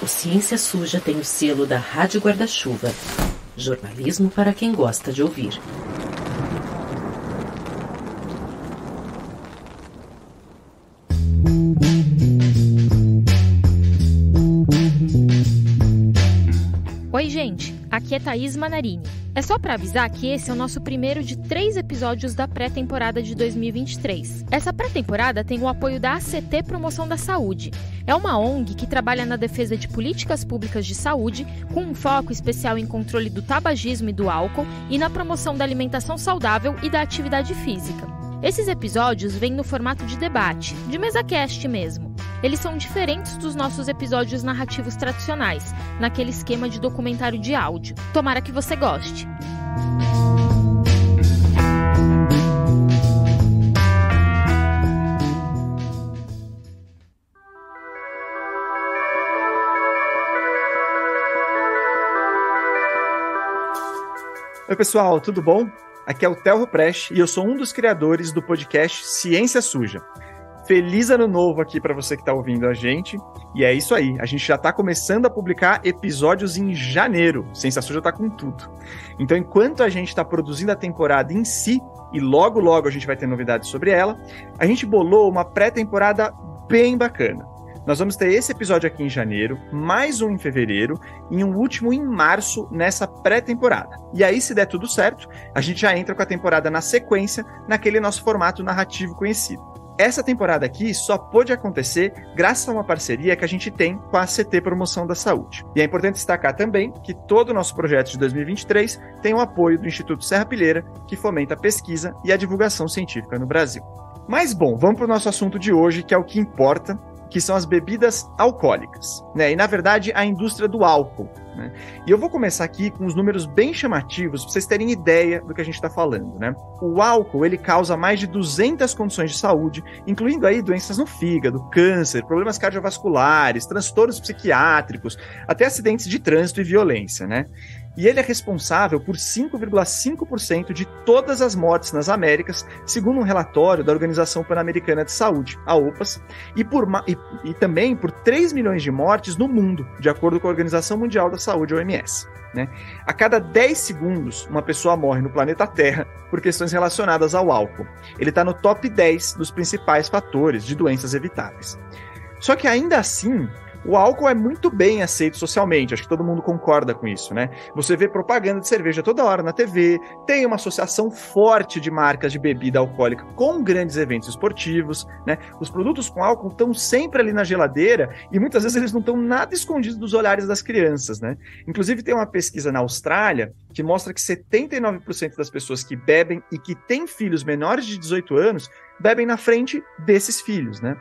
O Ciência Suja tem o selo da Rádio Guarda-Chuva. Jornalismo para quem gosta de ouvir. Oi, gente. Aqui é Thaís Manarini. É só para avisar que esse é o nosso primeiro de 3 episódios da pré-temporada de 2023. Essa pré-temporada tem o apoio da ACT Promoção da Saúde. É uma ONG que trabalha na defesa de políticas públicas de saúde, com um foco especial em controle do tabagismo e do álcool e na promoção da alimentação saudável e da atividade física. Esses episódios vêm no formato de debate, de mesa-cast mesmo. Eles são diferentes dos nossos episódios narrativos tradicionais, naquele esquema de documentário de áudio. Tomara que você goste. Oi, pessoal, tudo bom? Aqui é o Telro Prest e eu sou um dos criadores do podcast Ciência Suja. Feliz ano novo aqui para você que está ouvindo a gente. E é isso aí, a gente já está começando a publicar episódios em janeiro. Ciência Suja está com tudo. Então, enquanto a gente está produzindo a temporada em si, e logo a gente vai ter novidades sobre ela, a gente bolou uma pré-temporada bem bacana. Nós vamos ter esse episódio aqui em janeiro, mais um em fevereiro e um último em março nessa pré-temporada. E aí, se der tudo certo, a gente já entra com a temporada na sequência, naquele nosso formato narrativo conhecido. Essa temporada aqui só pôde acontecer graças a uma parceria que a gente tem com a ACT Promoção da Saúde. E é importante destacar também que todo o nosso projeto de 2023 tem o apoio do Instituto Serrapilheira, que fomenta a pesquisa e a divulgação científica no Brasil. Mas bom, vamos para o nosso assunto de hoje, que é o que importa, que são as bebidas alcoólicas, né? E, na verdade, a indústria do álcool, né? E eu vou começar aqui com uns números bem chamativos, para vocês terem ideia do que a gente está falando, né? O álcool, ele causa mais de 200 condições de saúde, incluindo aí doenças no fígado, câncer, problemas cardiovasculares, transtornos psiquiátricos, até acidentes de trânsito e violência, né? E ele é responsável por 5,5% de todas as mortes nas Américas, segundo um relatório da Organização Pan-Americana de Saúde, a OPAS, e também por 3 milhões de mortes no mundo, de acordo com a Organização Mundial da Saúde, OMS. Né? A cada 10 segundos, uma pessoa morre no planeta Terra por questões relacionadas ao álcool. Ele está no top 10 dos principais fatores de doenças evitáveis. Só que ainda assim, o álcool é muito bem aceito socialmente, acho que todo mundo concorda com isso, né? Você vê propaganda de cerveja toda hora na TV, tem uma associação forte de marcas de bebida alcoólica com grandes eventos esportivos, né? Os produtos com álcool estão sempre ali na geladeira e muitas vezes eles não estão nada escondidos dos olhares das crianças, né? Inclusive tem uma pesquisa na Austrália que mostra que 79% das pessoas que bebem e que têm filhos menores de 18 anos bebem na frente desses filhos, né?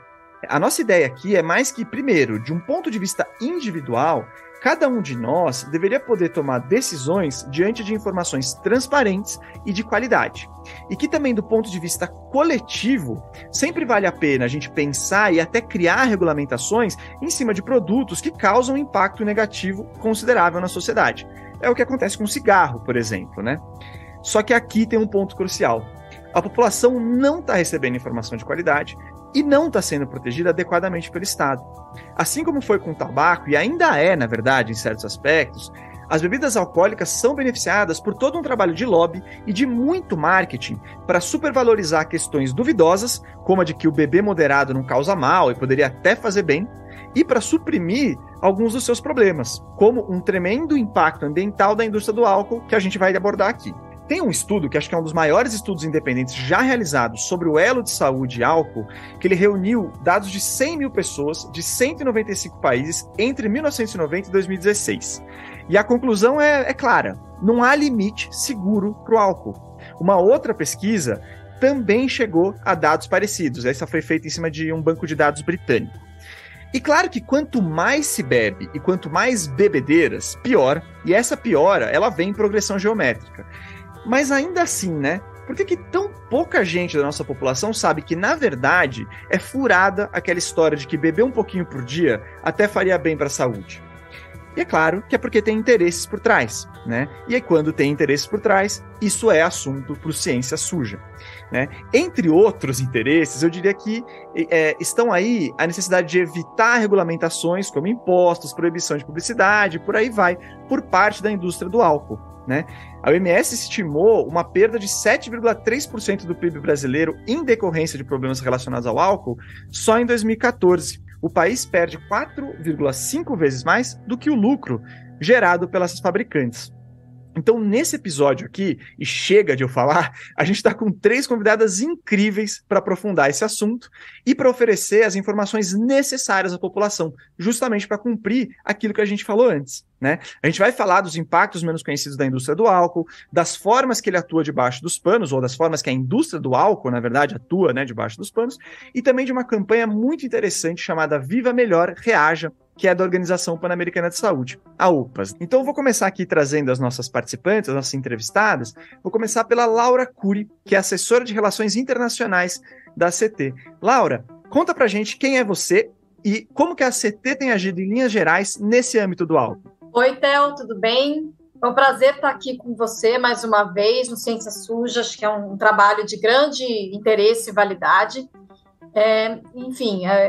A nossa ideia aqui é mais que, primeiro, de um ponto de vista individual, cada um de nós deveria poder tomar decisões diante de informações transparentes e de qualidade. E que também, do ponto de vista coletivo, sempre vale a pena a gente pensar e até criar regulamentações em cima de produtos que causam impacto negativo considerável na sociedade. É o que acontece com o cigarro, por exemplo, né? Só que aqui tem um ponto crucial. A população não está recebendo informação de qualidade e não está sendo protegida adequadamente pelo Estado. Assim como foi com o tabaco, e ainda é, na verdade, em certos aspectos, as bebidas alcoólicas são beneficiadas por todo um trabalho de lobby e de muito marketing para supervalorizar questões duvidosas, como a de que o beber moderado não causa mal e poderia até fazer bem, e para suprimir alguns dos seus problemas, como um tremendo impacto ambiental da indústria do álcool que a gente vai abordar aqui. Tem um estudo, que acho que é um dos maiores estudos independentes já realizados sobre o elo de saúde e álcool, que ele reuniu dados de 100 mil pessoas de 195 países entre 1990 e 2016. E a conclusão é clara, não há limite seguro para o álcool. Uma outra pesquisa também chegou a dados parecidos, essa foi feita em cima de um banco de dados britânico. E claro que quanto mais se bebe e quanto mais bebedeiras, pior, e essa piora, ela vem em progressão geométrica. Mas ainda assim, né? Por que tão pouca gente da nossa população sabe que, na verdade, é furada aquela história de que beber um pouquinho por dia até faria bem para a saúde? E é claro que é porque tem interesses por trás, né? E aí, quando tem interesses por trás, isso é assunto para o Ciência Suja, né? Entre outros interesses, eu diria que estão aí a necessidade de evitar regulamentações como impostos, proibição de publicidade, por aí vai, por parte da indústria do álcool, né? A OMS estimou uma perda de 7,3% do PIB brasileiro em decorrência de problemas relacionados ao álcool só em 2014. O país perde 4,5 vezes mais do que o lucro gerado pelas fabricantes. Então, nesse episódio aqui, e chega de eu falar, a gente está com 3 convidadas incríveis para aprofundar esse assunto e para oferecer as informações necessárias à população, justamente para cumprir aquilo que a gente falou antes, né? A gente vai falar dos impactos menos conhecidos da indústria do álcool, das formas que ele atua debaixo dos panos, ou das formas que a indústria do álcool, na verdade, atua, né, debaixo dos panos, e também de uma campanha muito interessante chamada Viva Melhor, Reaja, que é da Organização Pan-Americana de Saúde, a OPAS. Então eu vou começar aqui trazendo as nossas participantes, as nossas entrevistadas. Vou começar pela Laura Cury, que é assessora de Relações Internacionais da ACT. Laura, conta pra gente quem é você e como que a ACT tem agido em linhas gerais nesse âmbito do álcool. Oi, Theo, tudo bem? É um prazer estar aqui com você mais uma vez no Ciência Suja, acho que é um trabalho de grande interesse e validade.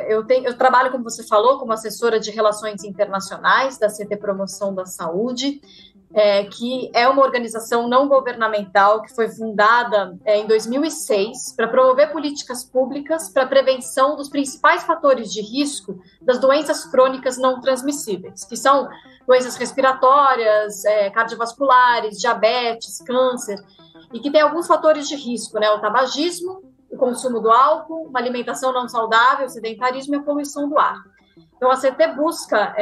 Eu trabalho, como você falou, como assessora de Relações Internacionais da CT Promoção da Saúde, que é uma organização não governamental que foi fundada em 2006 para promover políticas públicas para a prevenção dos principais fatores de risco das doenças crônicas não transmissíveis, que são doenças respiratórias, cardiovasculares, diabetes, câncer, e que tem alguns fatores de risco, né? O tabagismo, o consumo do álcool, uma alimentação não saudável, o sedentarismo e a poluição do ar. Então, a CT busca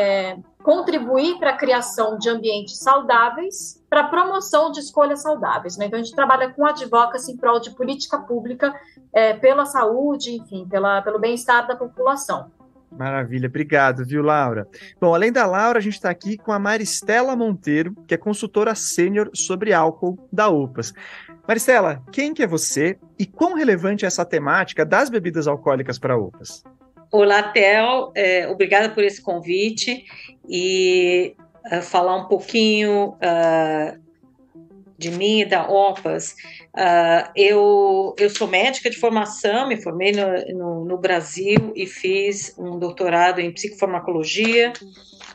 contribuir para a criação de ambientes saudáveis, para a promoção de escolhas saudáveis, né? Então, a gente trabalha com advocacy em prol de política pública pela saúde, enfim, pelo bem-estar da população. Maravilha, obrigado, viu, Laura? Bom, além da Laura, a gente está aqui com a Maristela Monteiro, que é consultora sênior sobre álcool da OPAS. Maristela, quem que é você e quão relevante é essa temática das bebidas alcoólicas para a OPAS? Olá, Theo, obrigada por esse convite e falar um pouquinho de mim e da OPAS. Eu sou médica de formação, me formei no Brasil e fiz um doutorado em psicofarmacologia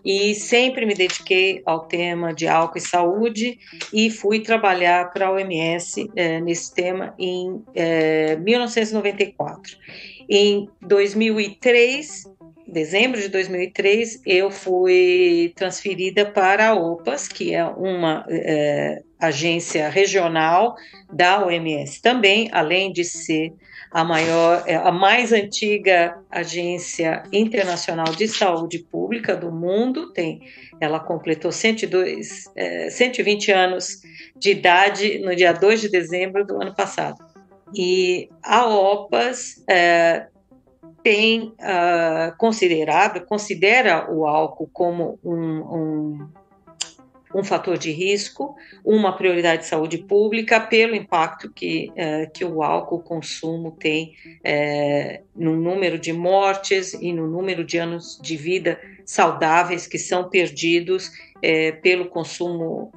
e sempre me dediquei ao tema de álcool e saúde e fui trabalhar para a OMS nesse tema em 1994. Em 2003, dezembro de 2003, eu fui transferida para a OPAS, que é uma agência regional da OMS também, além de ser a mais antiga agência internacional de saúde pública do mundo. Ela completou 120 anos de idade no dia 2 de dezembro do ano passado. E a OPAS considera o álcool como um fator de risco, uma prioridade de saúde pública, pelo impacto que o álcool consumo tem no número de mortes e no número de anos de vida saudáveis que são perdidos pelo consumo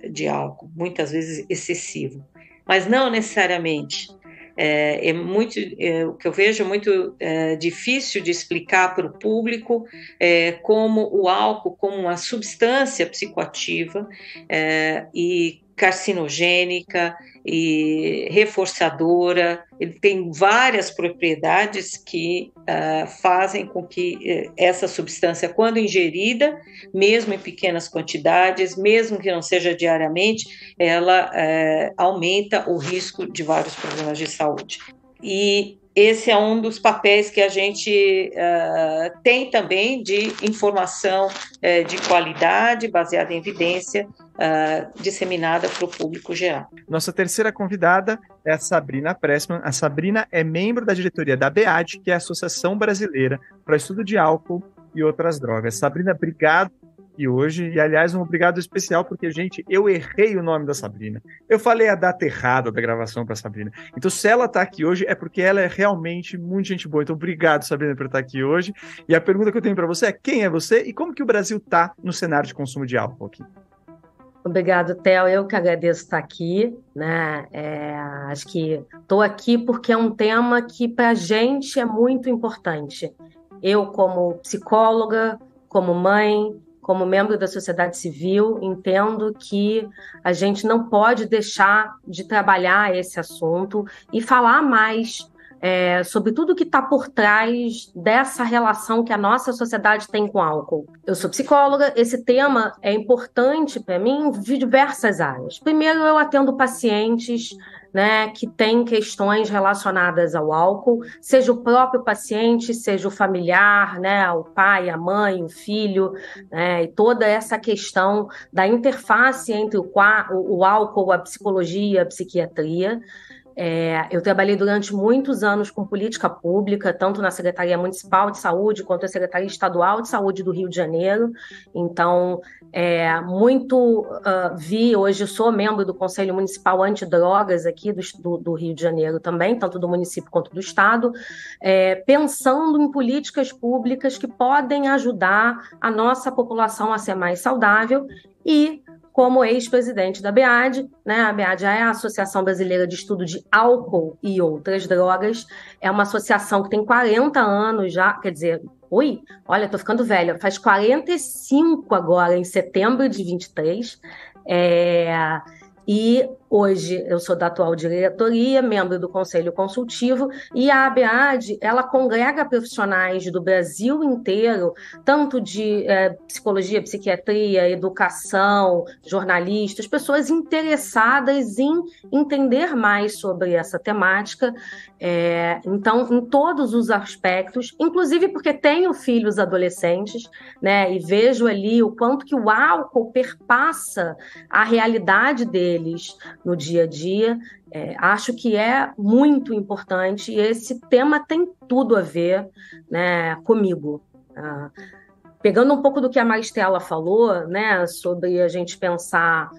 de álcool, muitas vezes excessivo. Mas não necessariamente. O que eu vejo é muito difícil de explicar para o público como o álcool, como uma substância psicoativa e carcinogênica e reforçadora. Ele tem várias propriedades que fazem com que essa substância, quando ingerida, mesmo em pequenas quantidades, mesmo que não seja diariamente, ela aumenta o risco de vários problemas de saúde. E esse é um dos papéis que a gente tem também de informação de qualidade, baseada em evidência, disseminada para o público geral. Nossa terceira convidada é a Sabrina Pressman. A Sabrina é membro da diretoria da ABAD, que é a Associação Brasileira para o Estudo de Álcool e Outras Drogas. Sabrina, obrigado aqui hoje. E, aliás, um obrigado especial, porque, gente, eu errei o nome da Sabrina. Eu falei a data errada da gravação para a Sabrina. Então, se ela está aqui hoje, é porque ela é realmente muito gente boa. Então, obrigado, Sabrina, por estar aqui hoje. E a pergunta que eu tenho para você é: quem é você e como que o Brasil está no cenário de consumo de álcool aqui? Obrigado, Theo. Eu que agradeço estar aqui, né? Acho que estou aqui porque é um tema que para a gente é muito importante. Eu, como psicóloga, como mãe, como membro da sociedade civil, entendo que a gente não pode deixar de trabalhar esse assunto e falar mais sobre tudo que está por trás dessa relação que a nossa sociedade tem com álcool. Eu sou psicóloga, esse tema é importante para mim de diversas áreas. Primeiro, eu atendo pacientes, né, que têm questões relacionadas ao álcool, seja o próprio paciente, seja o familiar, né, o pai, a mãe, o filho, né, e toda essa questão da interface entre o álcool, a psicologia, a psiquiatria. Eu trabalhei durante muitos anos com política pública, tanto na Secretaria Municipal de Saúde quanto na Secretaria Estadual de Saúde do Rio de Janeiro. Então, hoje eu sou membro do Conselho Municipal Antidrogas aqui do Rio de Janeiro também, tanto do município quanto do estado, pensando em políticas públicas que podem ajudar a nossa população a ser mais saudável. E como ex-presidente da BEAD, né? A BEAD é a Associação Brasileira de Estudo de Álcool e Outras Drogas, é uma associação que tem 40 anos já, quer dizer, olha, tô ficando velha, faz 45 agora, em setembro de 23, e hoje eu sou da atual diretoria, membro do Conselho Consultivo, e a ABAD, ela congrega profissionais do Brasil inteiro, tanto de psicologia, psiquiatria, educação, jornalistas, pessoas interessadas em entender mais sobre essa temática, então, em todos os aspectos, inclusive porque tenho filhos adolescentes, né, e vejo ali o quanto que o álcool perpassa a realidade deles no dia a dia, acho que é muito importante e esse tema tem tudo a ver, né, comigo. Pegando um pouco do que a Maristela falou, né, sobre a gente pensar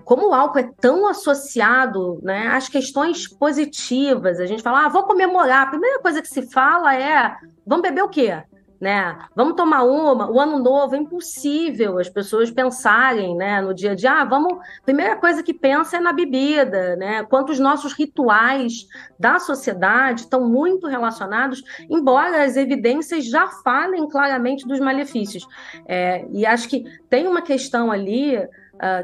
como o álcool é tão associado, né, às questões positivas, a gente fala, vou comemorar, a primeira coisa que se fala é, vamos beber o quê? Né? Vamos tomar o ano novo, é impossível as pessoas pensarem, né, no dia a dia, primeira coisa que pensa é na bebida, né? Quanto os nossos rituais da sociedade estão muito relacionados, embora as evidências já falem claramente dos malefícios. E acho que tem uma questão ali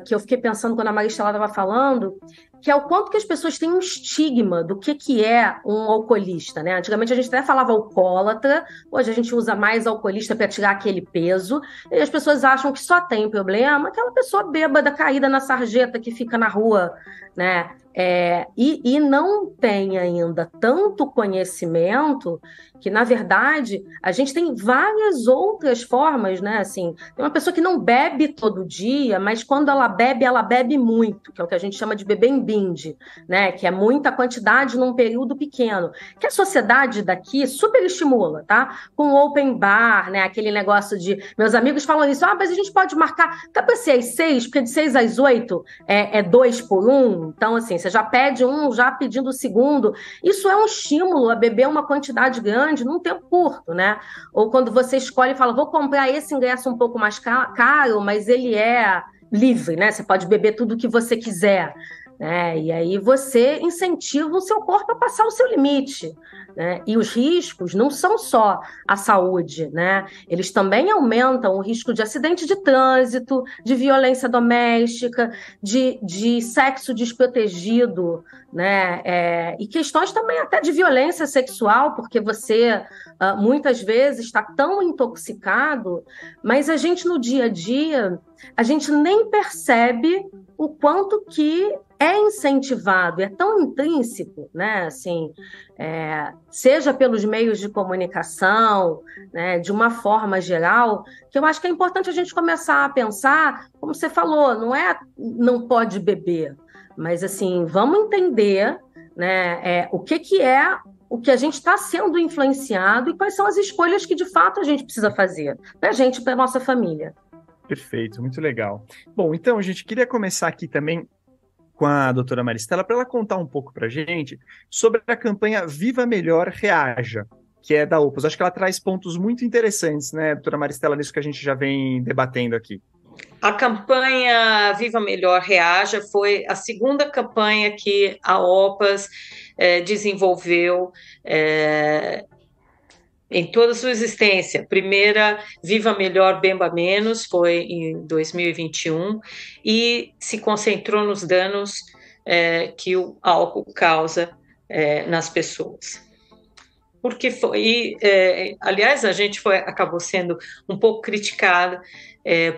que eu fiquei pensando quando a Maristela estava falando, que é o quanto que as pessoas têm um estigma do que é um alcoolista, né? Antigamente a gente até falava alcoólatra, hoje a gente usa mais alcoolista para tirar aquele peso, e as pessoas acham que só tem problema aquela pessoa bêbada, caída na sarjeta que fica na rua, né? E não tem ainda tanto conhecimento que, na verdade, a gente tem várias outras formas, né? Assim, tem uma pessoa que não bebe todo dia, mas quando ela bebe muito, que é o que a gente chama de beber em binge, né? Que é muita quantidade num período pequeno, que a sociedade daqui super estimula, tá? Com open bar, né? Aquele negócio de... Meus amigos falam isso, mas a gente pode marcar, dá para ser às 6, porque de 6 às 8 é 2 por 1, então, assim, você já pede um, já pedindo o segundo. Isso é um estímulo a beber uma quantidade grande num tempo curto, né? Ou quando você escolhe e fala, vou comprar esse ingresso um pouco mais caro, mas ele é livre, né? Você pode beber tudo o que você quiser, né? E aí você incentiva o seu corpo a passar o seu limite, né? E os riscos não são só a saúde, né? Eles também aumentam o risco de acidente de trânsito, de violência doméstica, de sexo desprotegido, né? E questões também até de violência sexual, porque você muitas vezes está tão intoxicado, mas a gente no dia a dia, a gente nem percebe o quanto que é incentivado, é tão intrínseco, né? Assim, seja pelos meios de comunicação, né? De uma forma geral, que eu acho que é importante a gente começar a pensar, como você falou, não pode beber, mas assim, vamos entender, né? O que é o que a gente está sendo influenciado e quais são as escolhas que de fato a gente precisa fazer, para a gente, para a nossa família. Perfeito, muito legal. Bom, então, a gente queria começar aqui também com a doutora Maristela, para ela contar um pouco para a gente sobre a campanha Viva Melhor, Reaja, que é da Opus. Acho que ela traz pontos muito interessantes, né, doutora Maristela, nisso que a gente já vem debatendo aqui. A campanha Viva Melhor, Reaja foi a segunda campanha que a OPAS desenvolveu em toda a sua existência. Primeira, Viva Melhor, Beba Menos, foi em 2021, e se concentrou nos danos que o álcool causa nas pessoas. Porque foi, aliás, a gente acabou sendo um pouco criticado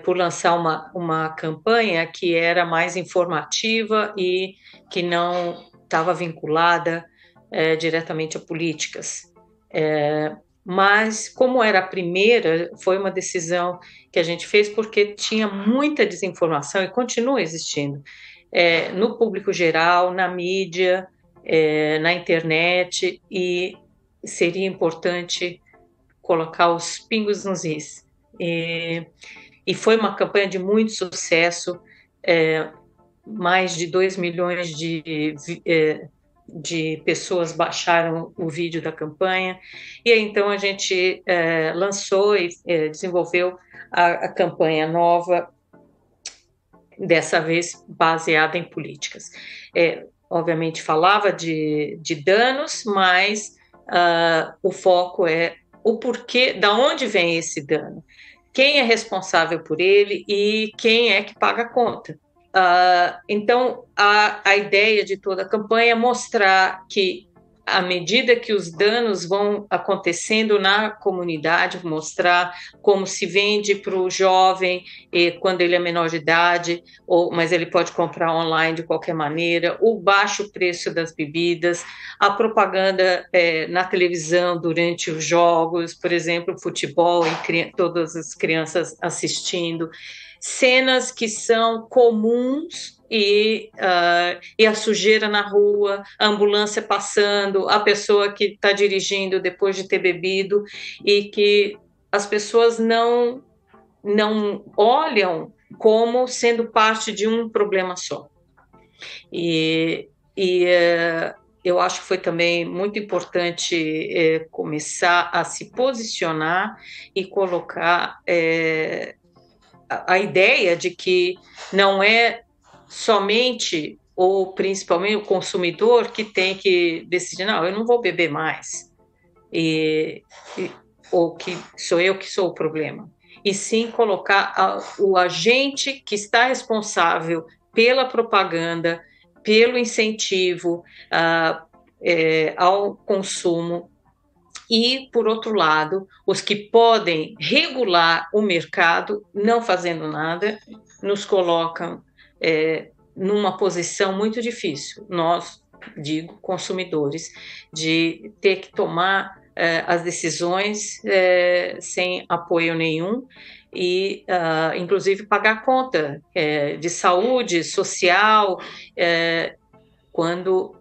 por lançar uma campanha que era mais informativa e que não estava vinculada diretamente a políticas. Mas, como era a primeira, foi uma decisão que a gente fez porque tinha muita desinformação e continua existindo no público geral, na mídia, na internet, e seria importante colocar os pingos nos is. E foi uma campanha de muito sucesso, mais de 2 milhões de pessoas baixaram o vídeo da campanha, e aí, então a gente lançou e desenvolveu a campanha nova, dessa vez baseada em políticas. Obviamente falava de danos, mas o foco é o porquê, da onde vem esse dano, quem é responsável por ele e quem é que paga a conta. Então, a ideia de toda a campanha é mostrar que, à medida que os danos vão acontecendo na comunidade, mostrar como se vende para o jovem quando ele é menor de idade, mas ele pode comprar online de qualquer maneira, o baixo preço das bebidas, a propaganda na televisão durante os jogos, por exemplo, futebol, e todas as crianças assistindo, cenas que são comuns e a sujeira na rua, a ambulância passando, a pessoa que está dirigindo depois de ter bebido, e que as pessoas não olham como sendo parte de um problema só. E eu acho que foi também muito importante começar a se posicionar e colocar a ideia de que não é somente ou principalmente o consumidor que tem que decidir, não, eu não vou beber mais, ou que sou eu que sou o problema, e sim colocar o agente que está responsável pela propaganda, pelo incentivo ao consumo. E, por outro lado, os que podem regular o mercado, não fazendo nada, nos colocam numa posição muito difícil, nós, digo, consumidores, de ter que tomar as decisões sem apoio nenhum e, inclusive, pagar a conta de saúde social, quando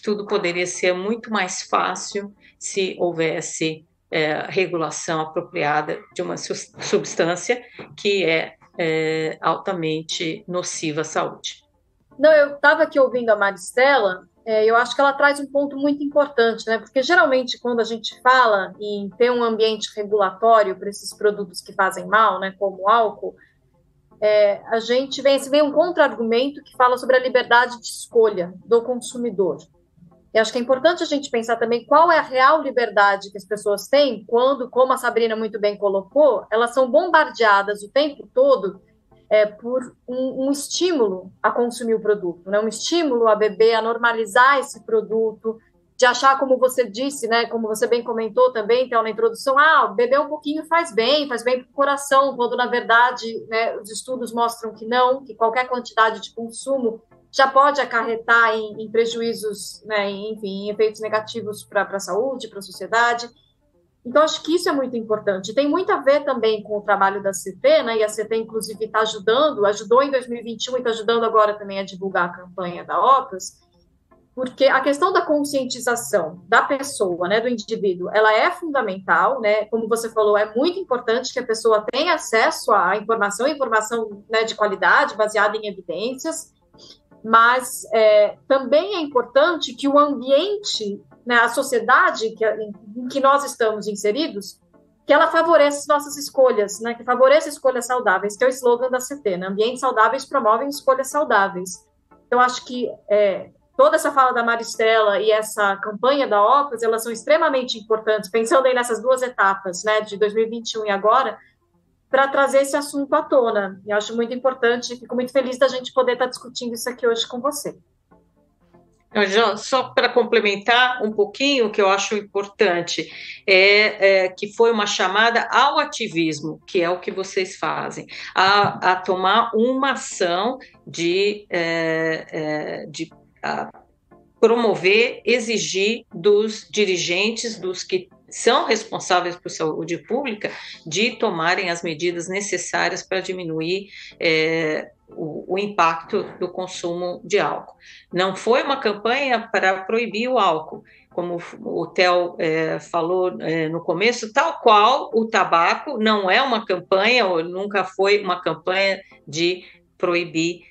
tudo poderia ser muito mais fácil se houvesse regulação apropriada de uma substância que é altamente nociva à saúde. Não, eu estava aqui ouvindo a Maristela, eu acho que ela traz um ponto muito importante, né? Porque geralmente quando a gente fala em ter um ambiente regulatório para esses produtos que fazem mal, né, como o álcool, a gente vem um contra-argumento que fala sobre a liberdade de escolha do consumidor. Eu acho que é importante a gente pensar também qual é a real liberdade que as pessoas têm quando, como a Sabrina muito bem colocou, elas são bombardeadas o tempo todo por um estímulo a consumir o produto, né? Um estímulo a beber, a normalizar esse produto, de achar, como você disse, né, como você bem comentou também, então, na introdução, beber um pouquinho faz bem para o coração, quando, na verdade, né, os estudos mostram que não, que qualquer quantidade de consumo já pode acarretar em prejuízos, né, em efeitos negativos para a saúde, para a sociedade. Então, acho que isso é muito importante. Tem muito a ver também com o trabalho da CT, né, e a CT, inclusive, está ajudou em 2021 e está ajudando agora também a divulgar a campanha da OPAS, porque a questão da conscientização da pessoa, né, do indivíduo, ela é fundamental, né, como você falou, é muito importante que a pessoa tenha acesso à informação, né, de qualidade, baseada em evidências, mas também é importante que o ambiente, né, a sociedade em que nós estamos inseridos, que ela favoreça as nossas escolhas, né, que favoreça escolhas saudáveis, que é o slogan da CT, né, ambientes saudáveis promovem escolhas saudáveis. Então, acho que toda essa fala da Maristela e essa campanha da OPAS, elas são extremamente importantes, pensando aí nessas duas etapas, né, de 2021 e agora, para trazer esse assunto à tona. Eu acho muito importante, fico muito feliz da gente poder estar discutindo isso aqui hoje com você. Só para complementar um pouquinho, o que eu acho importante que foi uma chamada ao ativismo, que é o que vocês fazem, a tomar uma ação de promover, exigir dos dirigentes, dos que são responsáveis por saúde pública, de tomarem as medidas necessárias para diminuir o impacto do consumo de álcool. Não foi uma campanha para proibir o álcool, como o Theo falou no começo, tal qual o tabaco não é uma campanha, ou nunca foi uma campanha de proibir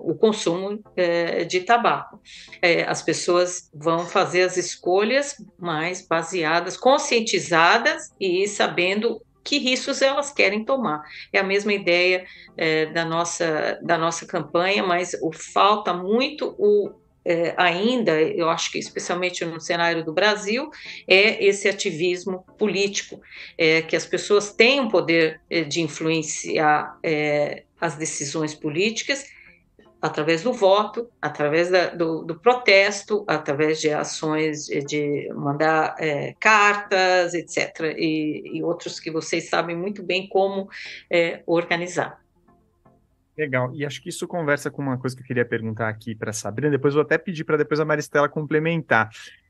o consumo de tabaco. As pessoas vão fazer as escolhas mais baseadas, conscientizadas e sabendo que riscos elas querem tomar. É a mesma ideia da nossa campanha, mas falta muito ainda, eu acho que especialmente no cenário do Brasil, esse ativismo político, que as pessoas tenham poder de influenciar as decisões políticas através do voto, através do protesto, através de ações de mandar cartas, etc., e outros que vocês sabem muito bem como organizar. Legal, e acho que isso conversa com uma coisa que eu queria perguntar aqui para a Sabrina, depois vou até pedir para depois a Maristela complementar.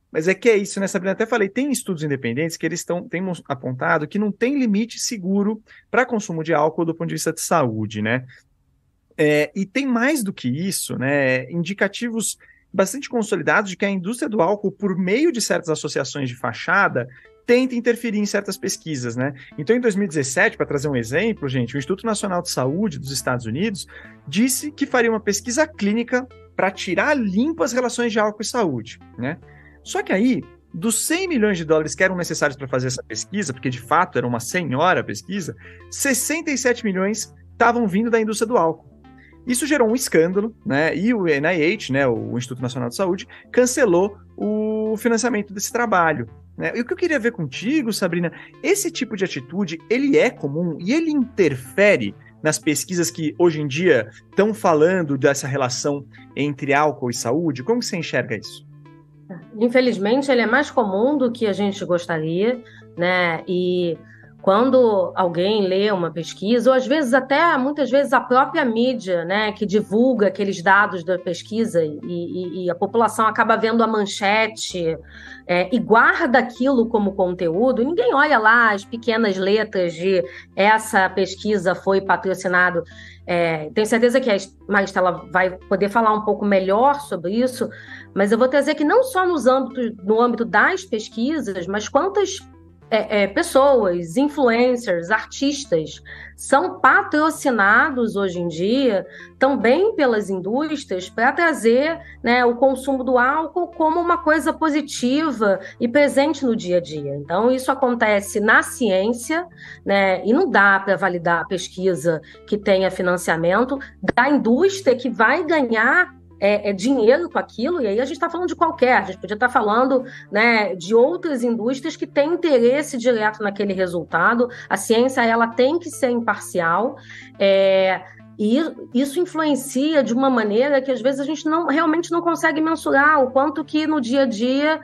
Mas é isso, né, Sabrina? Até falei, tem estudos independentes que eles têm apontado que não tem limite seguro para consumo de álcool do ponto de vista de saúde, né? E tem mais do que isso, né? Indicativos bastante consolidados de que a indústria do álcool, por meio de certas associações de fachada, tenta interferir em certas pesquisas, né? Então, em 2017, para trazer um exemplo, gente, o Instituto Nacional de Saúde dos Estados Unidos disse que faria uma pesquisa clínica para tirar limpo as relações de álcool e saúde, né? Só que aí, dos 100 milhões de dólares que eram necessários para fazer essa pesquisa, porque de fato era uma senhora pesquisa, 67 milhões estavam vindo da indústria do álcool. Isso gerou um escândalo, né? E o NIH, né, o Instituto Nacional de Saúde, cancelou o financiamento desse trabalho, né? E o que eu queria ver contigo, Sabrina, esse tipo de atitude, ele é comum e ele interfere nas pesquisas que hoje em dia estão falando dessa relação entre álcool e saúde? Como você enxerga isso? Infelizmente, ele é mais comum do que a gente gostaria, né? E quando alguém lê uma pesquisa, ou às vezes até, muitas vezes, a própria mídia, né, que divulga aqueles dados da pesquisa e a população acaba vendo a manchete e guarda aquilo como conteúdo, ninguém olha lá as pequenas letras de essa pesquisa foi patrocinado. Tenho certeza que a Maristela vai poder falar um pouco melhor sobre isso, mas eu vou trazer que não só no âmbito das pesquisas, mas quantas pessoas, influencers, artistas, são patrocinados hoje em dia também pelas indústrias para trazer, né, o consumo do álcool como uma coisa positiva e presente no dia a dia. Então, isso acontece na ciência, né, e não dá para validar a pesquisa que tenha financiamento da indústria que vai ganhar dinheiro com aquilo, e aí a gente está falando de a gente podia estar falando, né, de outras indústrias que têm interesse direto naquele resultado. A ciência, ela tem que ser imparcial, e isso influencia de uma maneira que às vezes a gente realmente não consegue mensurar o quanto que no dia a dia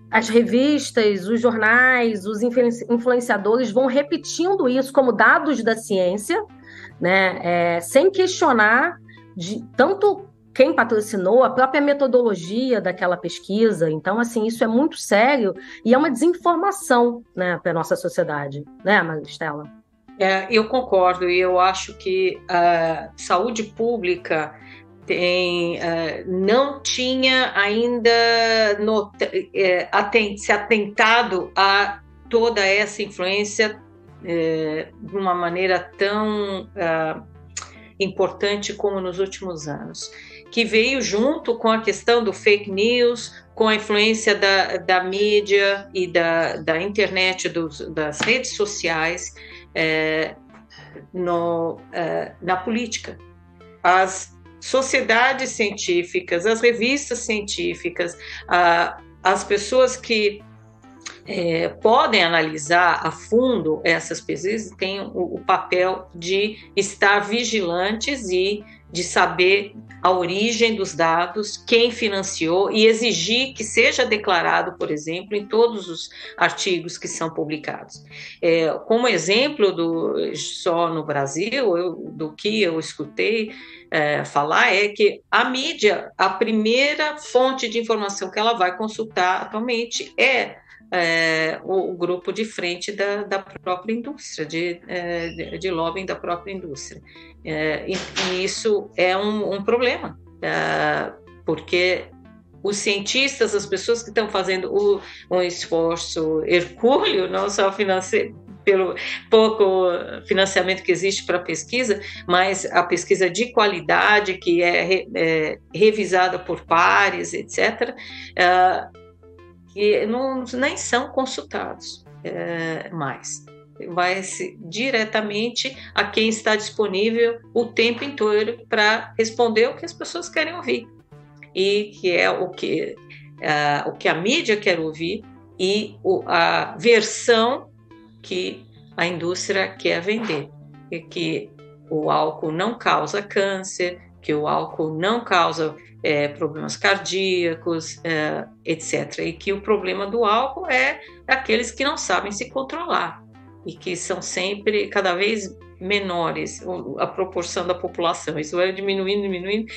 as revistas, os jornais, os influenciadores vão repetindo isso como dados da ciência, né, sem questionar tanto quem patrocinou, a própria metodologia daquela pesquisa. Então, assim, isso é muito sério e é uma desinformação, né, para a nossa sociedade, né, Maristela? Eu concordo, e eu acho que a saúde pública não tinha ainda se atentado a toda essa influência de uma maneira tão importante como nos últimos anos, que veio junto com a questão do fake news, com a influência da mídia e da internet, das redes sociais na política. As sociedades científicas, as revistas científicas, as pessoas que podem analisar a fundo essas pesquisas têm o papel de estar vigilantes e de saber a origem dos dados, quem financiou e exigir que seja declarado, por exemplo, em todos os artigos que são publicados. Como exemplo só no Brasil, do que eu escutei falar é que a mídia, a primeira fonte de informação que ela vai consultar atualmente o grupo de frente da própria indústria, de lobbying da própria indústria. E isso é um problema, porque os cientistas, as pessoas que estão fazendo um esforço hercúleo, não só pelo pouco financiamento que existe para a pesquisa, mas a pesquisa de qualidade, que é revisada por pares, etc., que nem são consultados mais. Vai-se diretamente a quem está disponível o tempo inteiro para responder o que as pessoas querem ouvir, e que é o que a mídia quer ouvir e a versão que a indústria quer vender, que o álcool não causa câncer, que o álcool não causa problemas cardíacos, etc. E que o problema do álcool é aqueles que não sabem se controlar e que são sempre cada vez menores, a proporção da população. Isso vai diminuindo.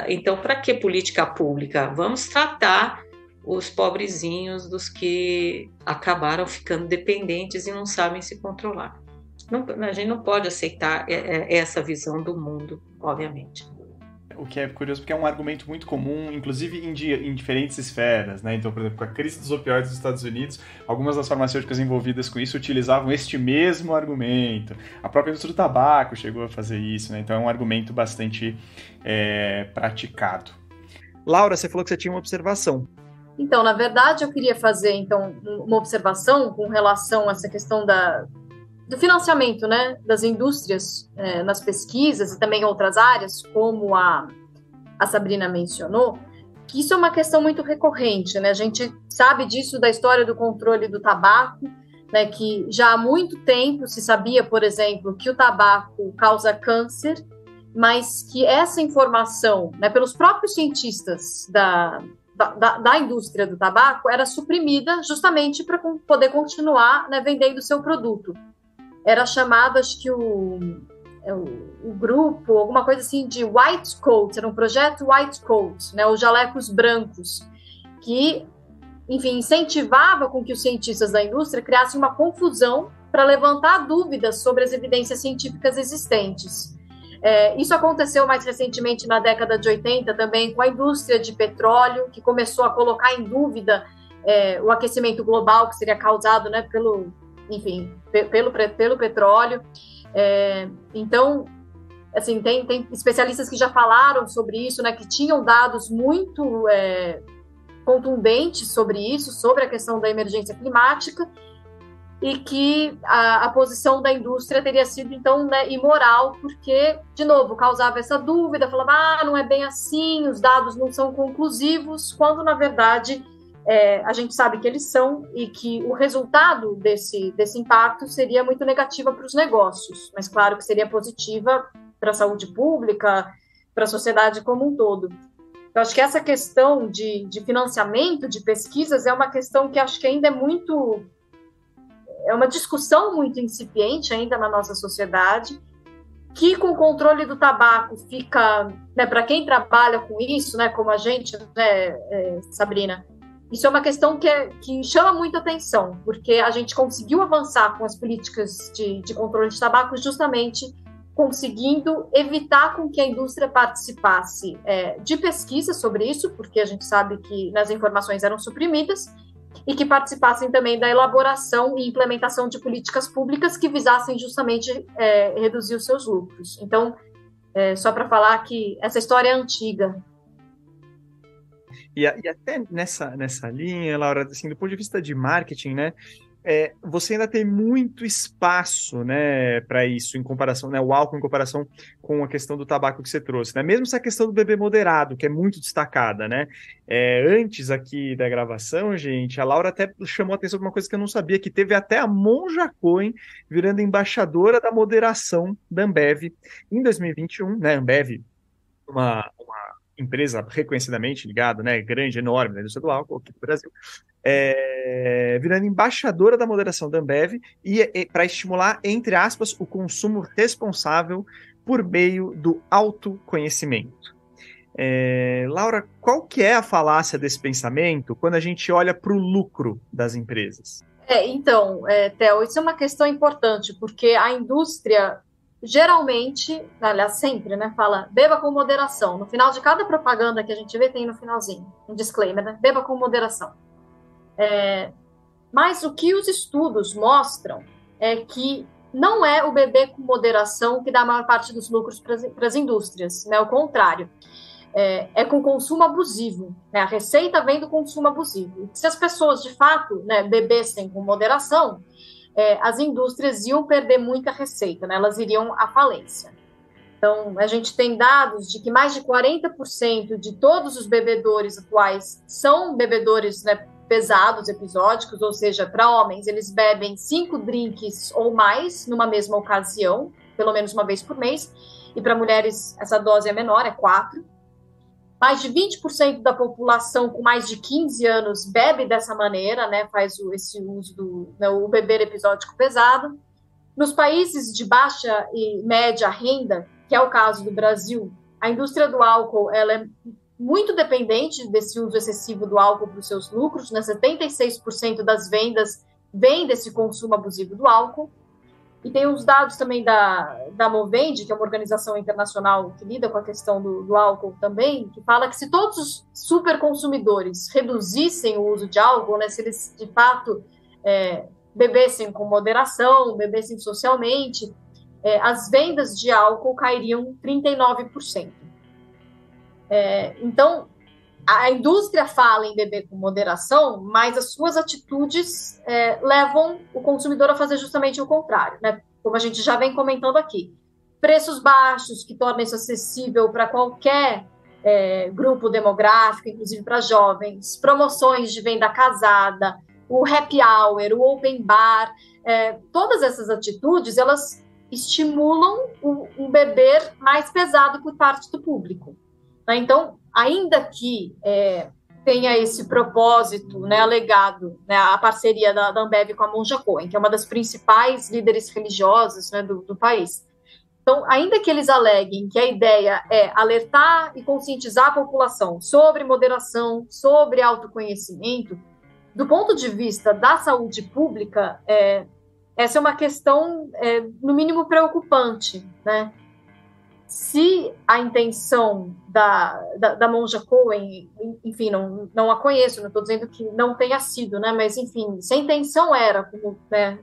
Então, para que política pública? Vamos tratar os pobrezinhos, dos que acabaram ficando dependentes e não sabem se controlar. A gente não pode aceitar essa visão do mundo, obviamente. O que é curioso, porque é um argumento muito comum, inclusive em diferentes esferas, né? Então, por exemplo, com a crise dos opioides dos Estados Unidos, algumas das farmacêuticas envolvidas com isso utilizavam este mesmo argumento. A própria indústria do tabaco chegou a fazer isso, né? Então é um argumento bastante praticado. Laura, você falou que você tinha uma observação. Então, na verdade, eu queria fazer uma observação com relação a essa questão do financiamento, né, das indústrias nas pesquisas e também em outras áreas, como a Sabrina mencionou, que isso é uma questão muito recorrente, né? A gente sabe disso da história do controle do tabaco, né, que já há muito tempo se sabia, por exemplo, que o tabaco causa câncer, mas que essa informação, né, pelos próprios cientistas da indústria do tabaco era suprimida justamente para poder continuar, né, vendendo o seu produto. Era chamado, acho que o grupo, alguma coisa assim, de White Coat, era um projeto White Coat, né, os jalecos brancos, que, enfim, incentivava com que os cientistas da indústria criassem uma confusão para levantar dúvidas sobre as evidências científicas existentes. Isso aconteceu mais recentemente na década de 80 também com a indústria de petróleo, que começou a colocar em dúvida o aquecimento global que seria causado, né, pelo petróleo. Então, assim, tem especialistas que já falaram sobre isso, né, que tinham dados muito contundentes sobre isso, sobre a questão da emergência climática, e que a posição da indústria teria sido, então, né, imoral, porque, de novo, causava essa dúvida, falava, não é bem assim, os dados não são conclusivos, quando, na verdade, a gente sabe que eles são, e que o resultado desse impacto seria muito negativa para os negócios, mas claro que seria positiva para a saúde pública, para a sociedade como um todo. Então, acho que essa questão de financiamento de pesquisas é uma questão que acho que ainda é uma discussão muito incipiente ainda na nossa sociedade, que com o controle do tabaco fica, né, para quem trabalha com isso, né, como a gente, né, Sabrina, isso é uma questão que chama muita atenção, porque a gente conseguiu avançar com as políticas de controle de tabaco justamente conseguindo evitar com que a indústria participasse de pesquisa sobre isso, porque a gente sabe que as informações eram suprimidas, e que participassem também da elaboração e implementação de políticas públicas que visassem justamente reduzir os seus lucros. Então, só para falar que essa história é antiga. E até nessa linha, Laura, assim, do ponto de vista de marketing, né, você ainda tem muito espaço, né, para isso, em comparação, né, o álcool em comparação com a questão do tabaco que você trouxe, né? Mesmo essa questão do bebê moderado, que é muito destacada, né? Antes aqui da gravação, gente, a Laura até chamou a atenção para uma coisa que eu não sabia, que teve até a Monja Cohen virando embaixadora da moderação da Ambev em 2021, né? Ambev, uma empresa reconhecidamente ligada, né, grande, enorme na indústria do álcool aqui no Brasil, virando embaixadora da moderação da Ambev e para estimular, entre aspas, o consumo responsável por meio do autoconhecimento. Laura, qual que é a falácia desse pensamento quando a gente olha para o lucro das empresas? Então, Theo, isso é uma questão importante, porque a indústria geralmente, aliás, sempre, né, fala beba com moderação. No final de cada propaganda que a gente vê, tem no finalzinho um disclaimer, né? Beba com moderação. Mas o que os estudos mostram é que não é o beber com moderação que dá a maior parte dos lucros para as indústrias, né? O contrário. É com consumo abusivo, né? A receita vem do consumo abusivo. Se as pessoas, de fato, né, bebessem com moderação, as indústrias iam perder muita receita, né? Elas iriam à falência. Então, a gente tem dados de que mais de 40% de todos os bebedores atuais são bebedores, né, pesados, episódicos, ou seja, para homens, eles bebem 5 drinks ou mais numa mesma ocasião, pelo menos uma vez por mês, e para mulheres essa dose é menor, é 4. Mais de 20% da população com mais de 15 anos bebe dessa maneira, né, faz esse uso do o beber episódico pesado. Nos países de baixa e média renda, que é o caso do Brasil, a indústria do álcool ela é muito dependente desse uso excessivo do álcool para os seus lucros, né? 76% das vendas vem desse consumo abusivo do álcool. E tem os dados também da Movende, que é uma organização internacional que lida com a questão do álcool também, que fala que se todos os superconsumidores reduzissem o uso de álcool, né, se eles, de fato, bebessem com moderação, bebessem socialmente, as vendas de álcool cairiam 39%. Então, a indústria fala em beber com moderação, mas as suas atitudes levam o consumidor a fazer justamente o contrário, né? Como a gente já vem comentando aqui. Preços baixos, que tornam isso acessível para qualquer grupo demográfico, inclusive para jovens, promoções de venda casada, o happy hour, o open bar, todas essas atitudes, elas estimulam um beber mais pesado por parte do público. Então, ainda que tenha esse propósito, né, alegado, né, a parceria da Ambev com a Monja Cohen, que é uma das principais líderes religiosas, né, do país. Então, ainda que eles aleguem que a ideia é alertar e conscientizar a população sobre moderação, sobre autoconhecimento, do ponto de vista da saúde pública, essa é uma questão, no mínimo, preocupante, né? Se a intenção da Monja Cohen, enfim, não a conheço, não estou dizendo que não tenha sido, né? Mas, enfim, se a intenção era, como, né,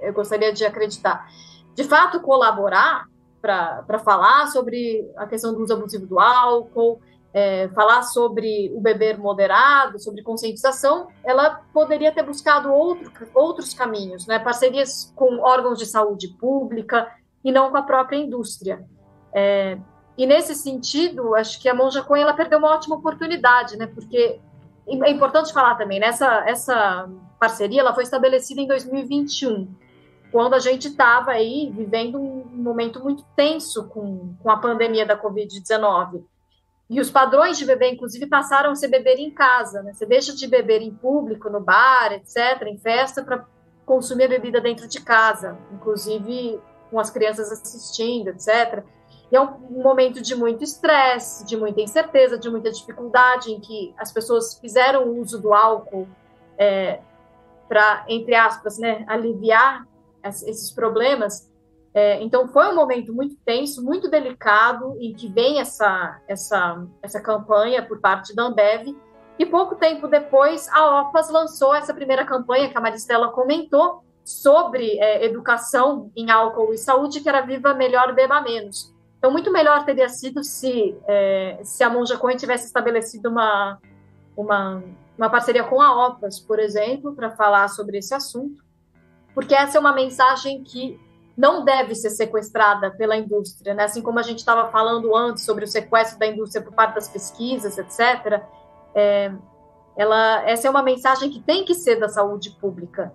eu gostaria de acreditar, de fato colaborar para falar sobre a questão do uso abusivo do álcool, falar sobre o beber moderado, sobre conscientização, ela poderia ter buscado outros caminhos, né? Parcerias com órgãos de saúde pública, e não com a própria indústria. E nesse sentido, acho que a Monja Cohen ela perdeu uma ótima oportunidade, né? Porque é importante falar também, né? Essa parceria ela foi estabelecida em 2021, quando a gente estava aí vivendo um momento muito tenso com a pandemia da Covid-19. E os padrões de beber, inclusive, passaram a ser beber em casa, né? Você deixa de beber em público, no bar, etc., em festa, para consumir a bebida dentro de casa, inclusive com as crianças assistindo, etc. E é um momento de muito estresse, de muita incerteza, de muita dificuldade, em que as pessoas fizeram uso do álcool para, entre aspas, né, aliviar esses problemas. Então, foi um momento muito tenso, muito delicado, em que vem essa campanha por parte da Ambev, e pouco tempo depois, a OPAS lançou essa primeira campanha, que a Maristela comentou, sobre educação em álcool e saúde, que era Viva Melhor, Beba Menos. Então, muito melhor teria sido se a Monja Cohen tivesse estabelecido uma parceria com a OPAS, por exemplo, para falar sobre esse assunto, porque essa é uma mensagem que não deve ser sequestrada pela indústria, né? Assim como a gente estava falando antes sobre o sequestro da indústria por parte das pesquisas, etc., essa é uma mensagem que tem que ser da saúde pública,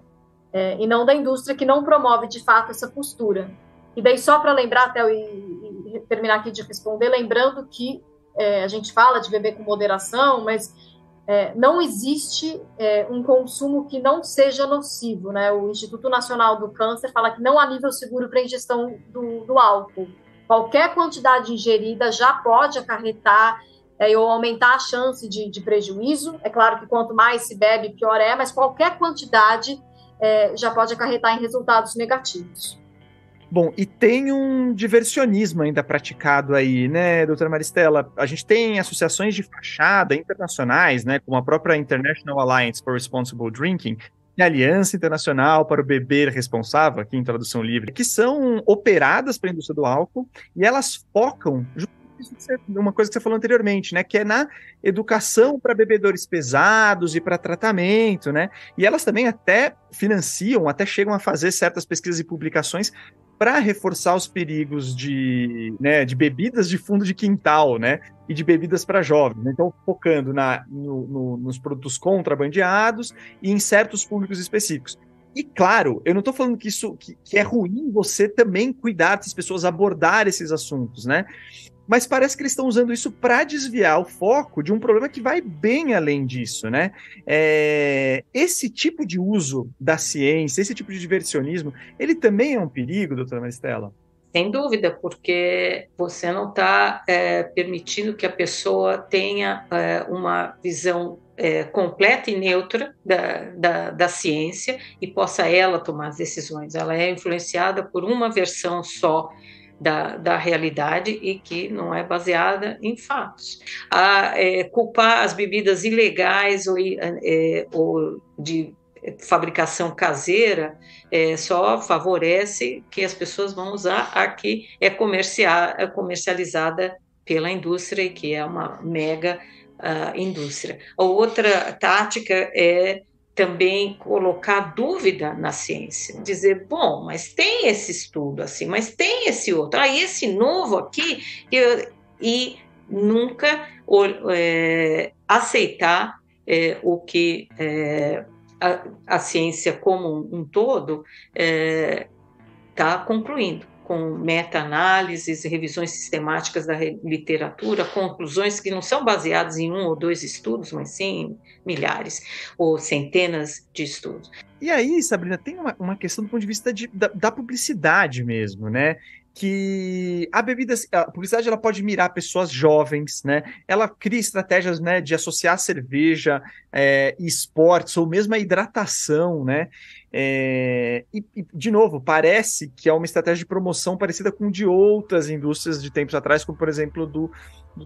e não da indústria, que não promove, de fato, essa postura. E daí, só para lembrar, Théo, e terminar aqui de responder, lembrando que a gente fala de beber com moderação, mas não existe um consumo que não seja nocivo, né? O Instituto Nacional do Câncer fala que não há nível seguro para a ingestão do álcool. Qualquer quantidade ingerida já pode acarretar ou aumentar a chance de prejuízo. É claro que quanto mais se bebe, pior mas qualquer quantidade já pode acarretar em resultados negativos. Bom, e tem um diversionismo ainda praticado aí, né, doutora Maristela? A gente tem associações de fachada internacionais, né, como a própria International Alliance for Responsible Drinking, e a Aliança Internacional para o Beber Responsável, aqui em tradução livre, que são operadas para a indústria do álcool, e elas focam uma coisa que você falou anteriormente, né, que é na educação para bebedores pesados e para tratamento, né, e elas também até financiam, até chegam a fazer certas pesquisas e publicações para reforçar os perigos de bebidas de fundo de quintal, né, e de bebidas para jovens. Então, focando nos produtos contrabandeados e em certos públicos específicos. E, claro, eu não estou falando que isso que é ruim você também cuidar das pessoas, abordar esses assuntos, né? Mas parece que eles estão usando isso para desviar o foco de um problema que vai bem além disso, né? Esse tipo de uso da ciência, esse tipo de diversionismo, ele também é um perigo, doutora Maristela? Sem dúvida, porque você não está permitindo que a pessoa tenha uma visão completa e neutra da ciência e possa ela tomar as decisões. Ela é influenciada por uma versão só da realidade e que não é baseada em fatos. Culpar as bebidas ilegais ou de fabricação caseira só favorece que as pessoas vão usar a que é comercializada pela indústria e que é uma mega indústria. A outra tática é também colocar dúvida na ciência, dizer, bom, mas tem esse estudo assim, mas tem esse outro, esse novo aqui, e nunca aceitar o que a ciência como um todo está concluindo, com meta-análises, revisões sistemáticas da literatura, conclusões que não são baseadas em 1 ou 2 estudos, mas sim em milhares ou centenas de estudos. E aí, Sabrina, tem uma questão do ponto de vista da publicidade mesmo, né? Que a publicidade ela pode mirar pessoas jovens, né? Ela cria estratégias, né, de associar a cerveja e esportes, ou mesmo a hidratação, né? E, de novo, parece que é uma estratégia de promoção parecida com de outras indústrias de tempos atrás, como, por exemplo, do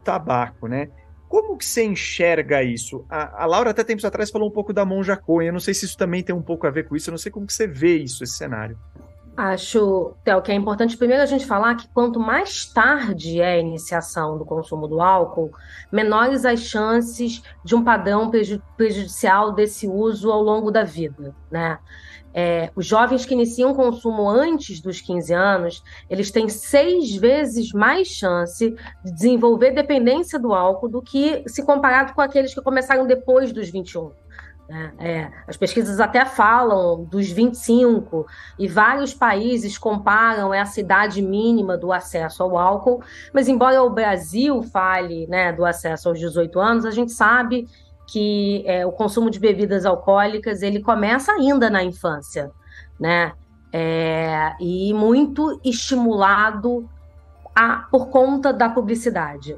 tabaco, né? Como que você enxerga isso? A Laura, até tempos atrás, falou um pouco da Monja Cohen. Eu não sei se isso também tem um pouco a ver com isso. Eu não sei como que você vê isso, esse cenário. Acho, Théo, que é importante primeiro a gente falar que quanto mais tarde é a iniciação do consumo do álcool, menores as chances de um padrão prejudicial desse uso ao longo da vida, né? Os jovens que iniciam o consumo antes dos 15 anos, eles têm 6 vezes mais chance de desenvolver dependência do álcool do que se comparado com aqueles que começaram depois dos 21. As pesquisas até falam dos 25 e vários países comparam essa idade mínima do acesso ao álcool, mas embora o Brasil fale, né, do acesso aos 18 anos, a gente sabe que o consumo de bebidas alcoólicas ele começa ainda na infância, né? E muito estimulado por conta da publicidade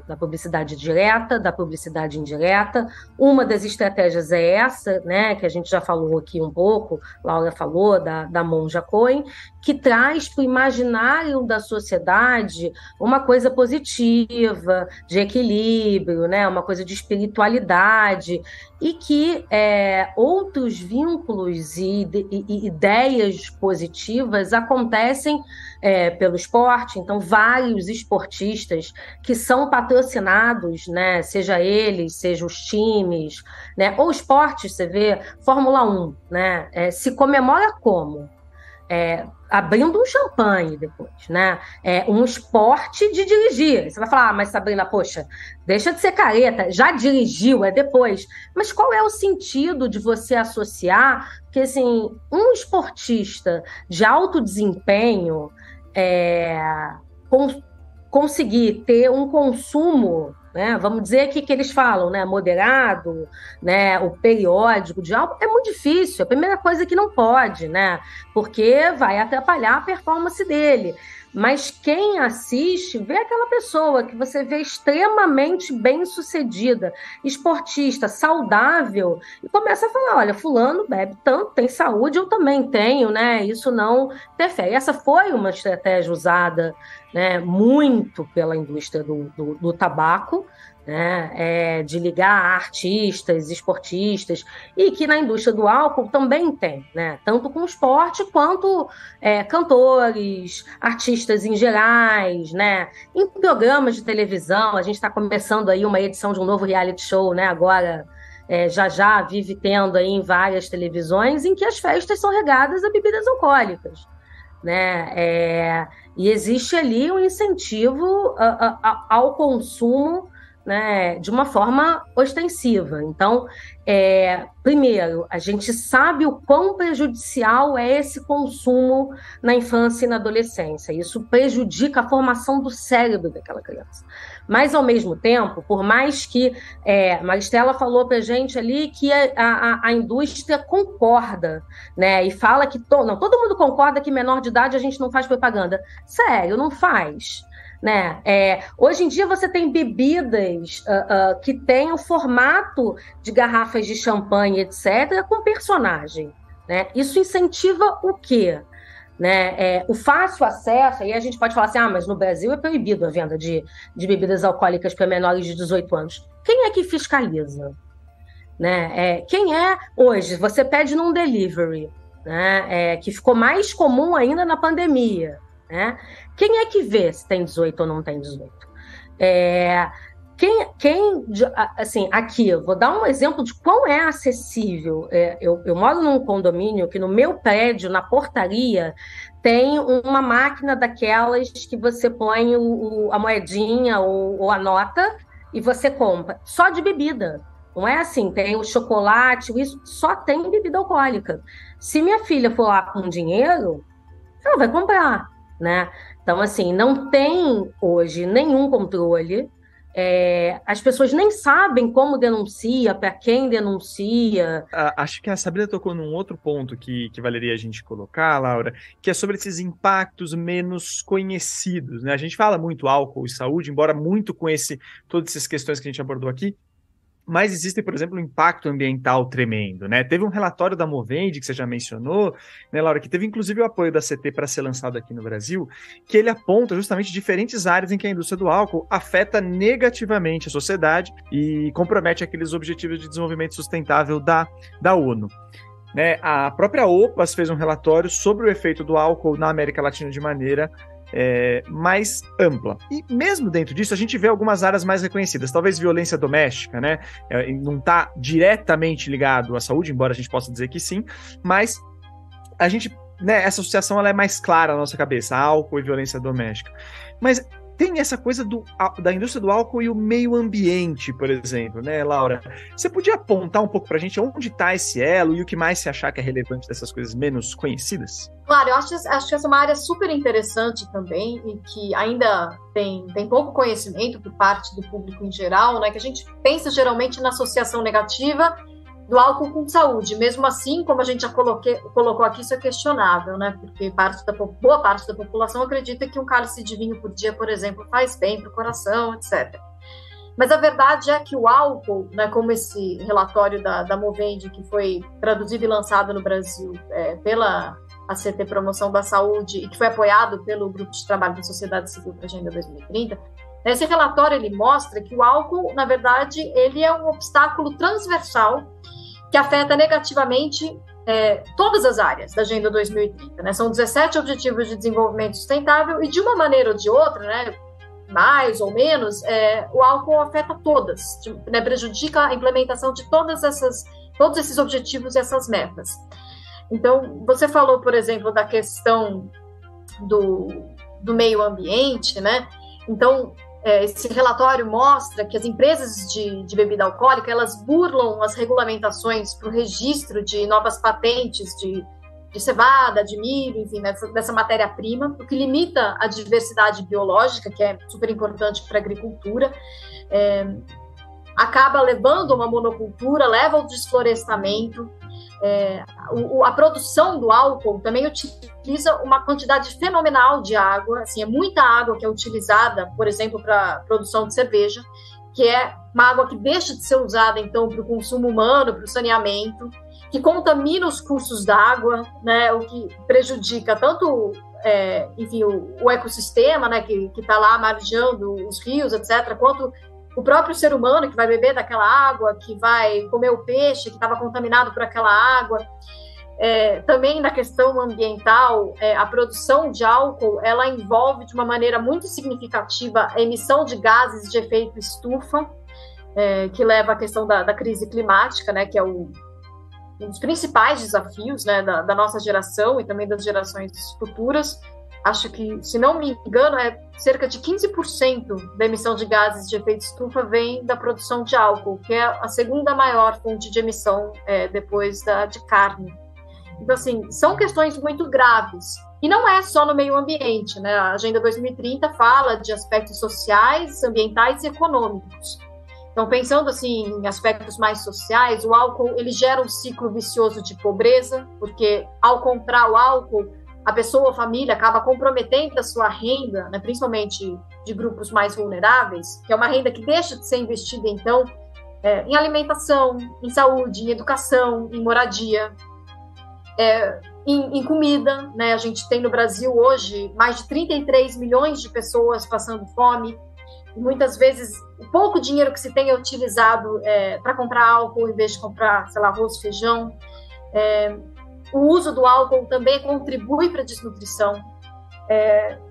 direta, da publicidade indireta. Uma das estratégias é essa, né, que a gente já falou aqui um pouco, Laura falou, da Monja Cohen, que traz para o imaginário da sociedade uma coisa positiva, de equilíbrio, né, uma coisa de espiritualidade, e que outros vínculos e ideias positivas acontecem pelo esporte. Então, vários esportistas que são patrocinados, né, seja eles, seja os times, né, ou esportes, você vê, Fórmula 1, né, se comemora como? Abrindo um champanhe depois, né? Um esporte de dirigir. Você vai falar, mas Sabrina, poxa, deixa de ser careta, já dirigiu, depois. Mas qual é o sentido de você associar? Porque, assim, um esportista de alto desempenho conseguir ter um consumo, né, vamos dizer que eles falam, né, moderado, né, o periódico de álcool, é muito difícil. A primeira coisa é que não pode, né, porque vai atrapalhar a performance dele. Mas quem assiste vê aquela pessoa que você vê extremamente bem-sucedida, esportista, saudável, e começa a falar, olha, fulano bebe tanto, tem saúde, eu também tenho, né? Isso não interfere. Essa foi uma estratégia usada, né, muito pela indústria do tabaco, né, de ligar artistas, esportistas, e que na indústria do álcool também tem, né, tanto com esporte quanto cantores, artistas em gerais, né, em programas de televisão. A gente está começando aí uma edição de um novo reality show, né, agora já vive tendo aí em várias televisões, em que as festas são regadas a bebidas alcoólicas, né, e existe ali um incentivo ao consumo, né, de uma forma ostensiva. Então, primeiro, a gente sabe o quão prejudicial é esse consumo na infância e na adolescência. Isso prejudica a formação do cérebro daquela criança. Mas, ao mesmo tempo, por mais que... Maristela falou para a gente ali que a indústria concorda, né, e fala que... todo mundo concorda que menor de idade a gente não faz propaganda. Sério, não faz. Né? Hoje em dia você tem bebidas que têm o formato de garrafas de champanhe, etc., com personagem, né? Isso incentiva o quê? Né? O fácil acesso, aí a gente pode falar assim, mas no Brasil é proibido a venda de bebidas alcoólicas para menores de 18 anos. Quem é que fiscaliza? Né? Quem é hoje? Você pede num delivery, né? Que ficou mais comum ainda na pandemia. Né? Quem é que vê se tem 18 ou não tem 18? Assim, aqui, eu vou dar um exemplo de quão é acessível. Eu moro num condomínio que no meu prédio, na portaria, tem uma máquina daquelas que você põe a moedinha ou a nota e você compra, só de bebida. Não é assim, tem o chocolate, isso, só tem bebida alcoólica. Se minha filha for lá com dinheiro, ela vai comprar. Né? Então, assim, não tem hoje nenhum controle, as pessoas nem sabem como denuncia, para quem denuncia. Acho que a Sabrina tocou num outro ponto que valeria a gente colocar, Laura, que é sobre esses impactos menos conhecidos, né? A gente fala muito álcool e saúde, embora muito com todas essas questões que a gente abordou aqui, mas existe, por exemplo, um impacto ambiental tremendo, né? Teve um relatório da Movende, que você já mencionou, né, Laura, que teve inclusive o apoio da CT para ser lançado aqui no Brasil, que ele aponta justamente diferentes áreas em que a indústria do álcool afeta negativamente a sociedade e compromete aqueles objetivos de desenvolvimento sustentável da ONU. Né? A própria OPAS fez um relatório sobre o efeito do álcool na América Latina de maneira mais ampla. E mesmo dentro disso, a gente vê algumas áreas mais reconhecidas, talvez violência doméstica, né? Não está diretamente ligado à saúde, embora a gente possa dizer que sim, mas a gente, né, essa associação ela é mais clara na nossa cabeça, álcool e violência doméstica. Mas tem essa coisa da indústria do álcool e o meio ambiente, por exemplo, né, Laura? Você podia apontar um pouco pra gente onde está esse elo e o que mais você achar que é relevante dessas coisas menos conhecidas? Claro, eu acho que essa é uma área super interessante também e que ainda tem pouco conhecimento por parte do público em geral, né? Que a gente pensa geralmente na associação negativa do álcool com saúde. Mesmo assim, como a gente já colocou aqui, isso é questionável, né? Porque boa parte da população acredita que um cálice de vinho por dia, por exemplo, faz bem para o coração, etc. Mas a verdade é que o álcool, né, como esse relatório da Movende, que foi traduzido e lançado no Brasil pela ACT Promoção da Saúde e que foi apoiado pelo Grupo de Trabalho da Sociedade Civil para a Agenda 2030, esse relatório ele mostra que o álcool, na verdade, ele é um obstáculo transversal que afeta negativamente todas as áreas da Agenda 2030. Né? São 17 Objetivos de Desenvolvimento Sustentável e, de uma maneira ou de outra, né, mais ou menos, o álcool afeta todas, né, prejudica a implementação de todos esses objetivos e essas metas. Então, você falou, por exemplo, da questão do meio ambiente, né? Então, esse relatório mostra que as empresas de bebida alcoólica, elas burlam as regulamentações para o registro de novas patentes de cevada, de milho, enfim, dessa matéria-prima, o que limita a diversidade biológica, que é super importante para a agricultura, acaba levando a uma monocultura, leva ao desflorestamento. A produção do álcool também utiliza uma quantidade fenomenal de água, assim, é muita água que é utilizada, por exemplo, para a produção de cerveja, que é uma água que deixa de ser usada, então, para o consumo humano, para o saneamento, que contamina os cursos d'água, né, o que prejudica tanto enfim, o ecossistema, né, que está lá margeando os rios, etc., quanto o próprio ser humano que vai beber daquela água, que vai comer o peixe que estava contaminado por aquela água. Também na questão ambiental, a produção de álcool, ela envolve de uma maneira muito significativa a emissão de gases de efeito estufa, que leva à questão da crise climática, né, que é um dos principais desafios, né, da nossa geração e também das gerações futuras. Acho que, se não me engano, cerca de 15% da emissão de gases de efeito estufa vem da produção de álcool, que é a segunda maior fonte de emissão depois de carne. Então, assim, são questões muito graves. E não é só no meio ambiente, né? A Agenda 2030 fala de aspectos sociais, ambientais e econômicos. Então, pensando assim em aspectos mais sociais, o álcool ele gera um ciclo vicioso de pobreza, porque ao comprar o álcool, a pessoa, a família, acaba comprometendo a sua renda, né, principalmente de grupos mais vulneráveis, que é uma renda que deixa de ser investida, então, em alimentação, em saúde, em educação, em moradia, em comida. Né? A gente tem no Brasil hoje mais de 33 milhões de pessoas passando fome, e muitas vezes o pouco dinheiro que se tem é utilizado para comprar álcool em vez de comprar, sei lá, arroz, feijão. O uso do álcool também contribui para a desnutrição.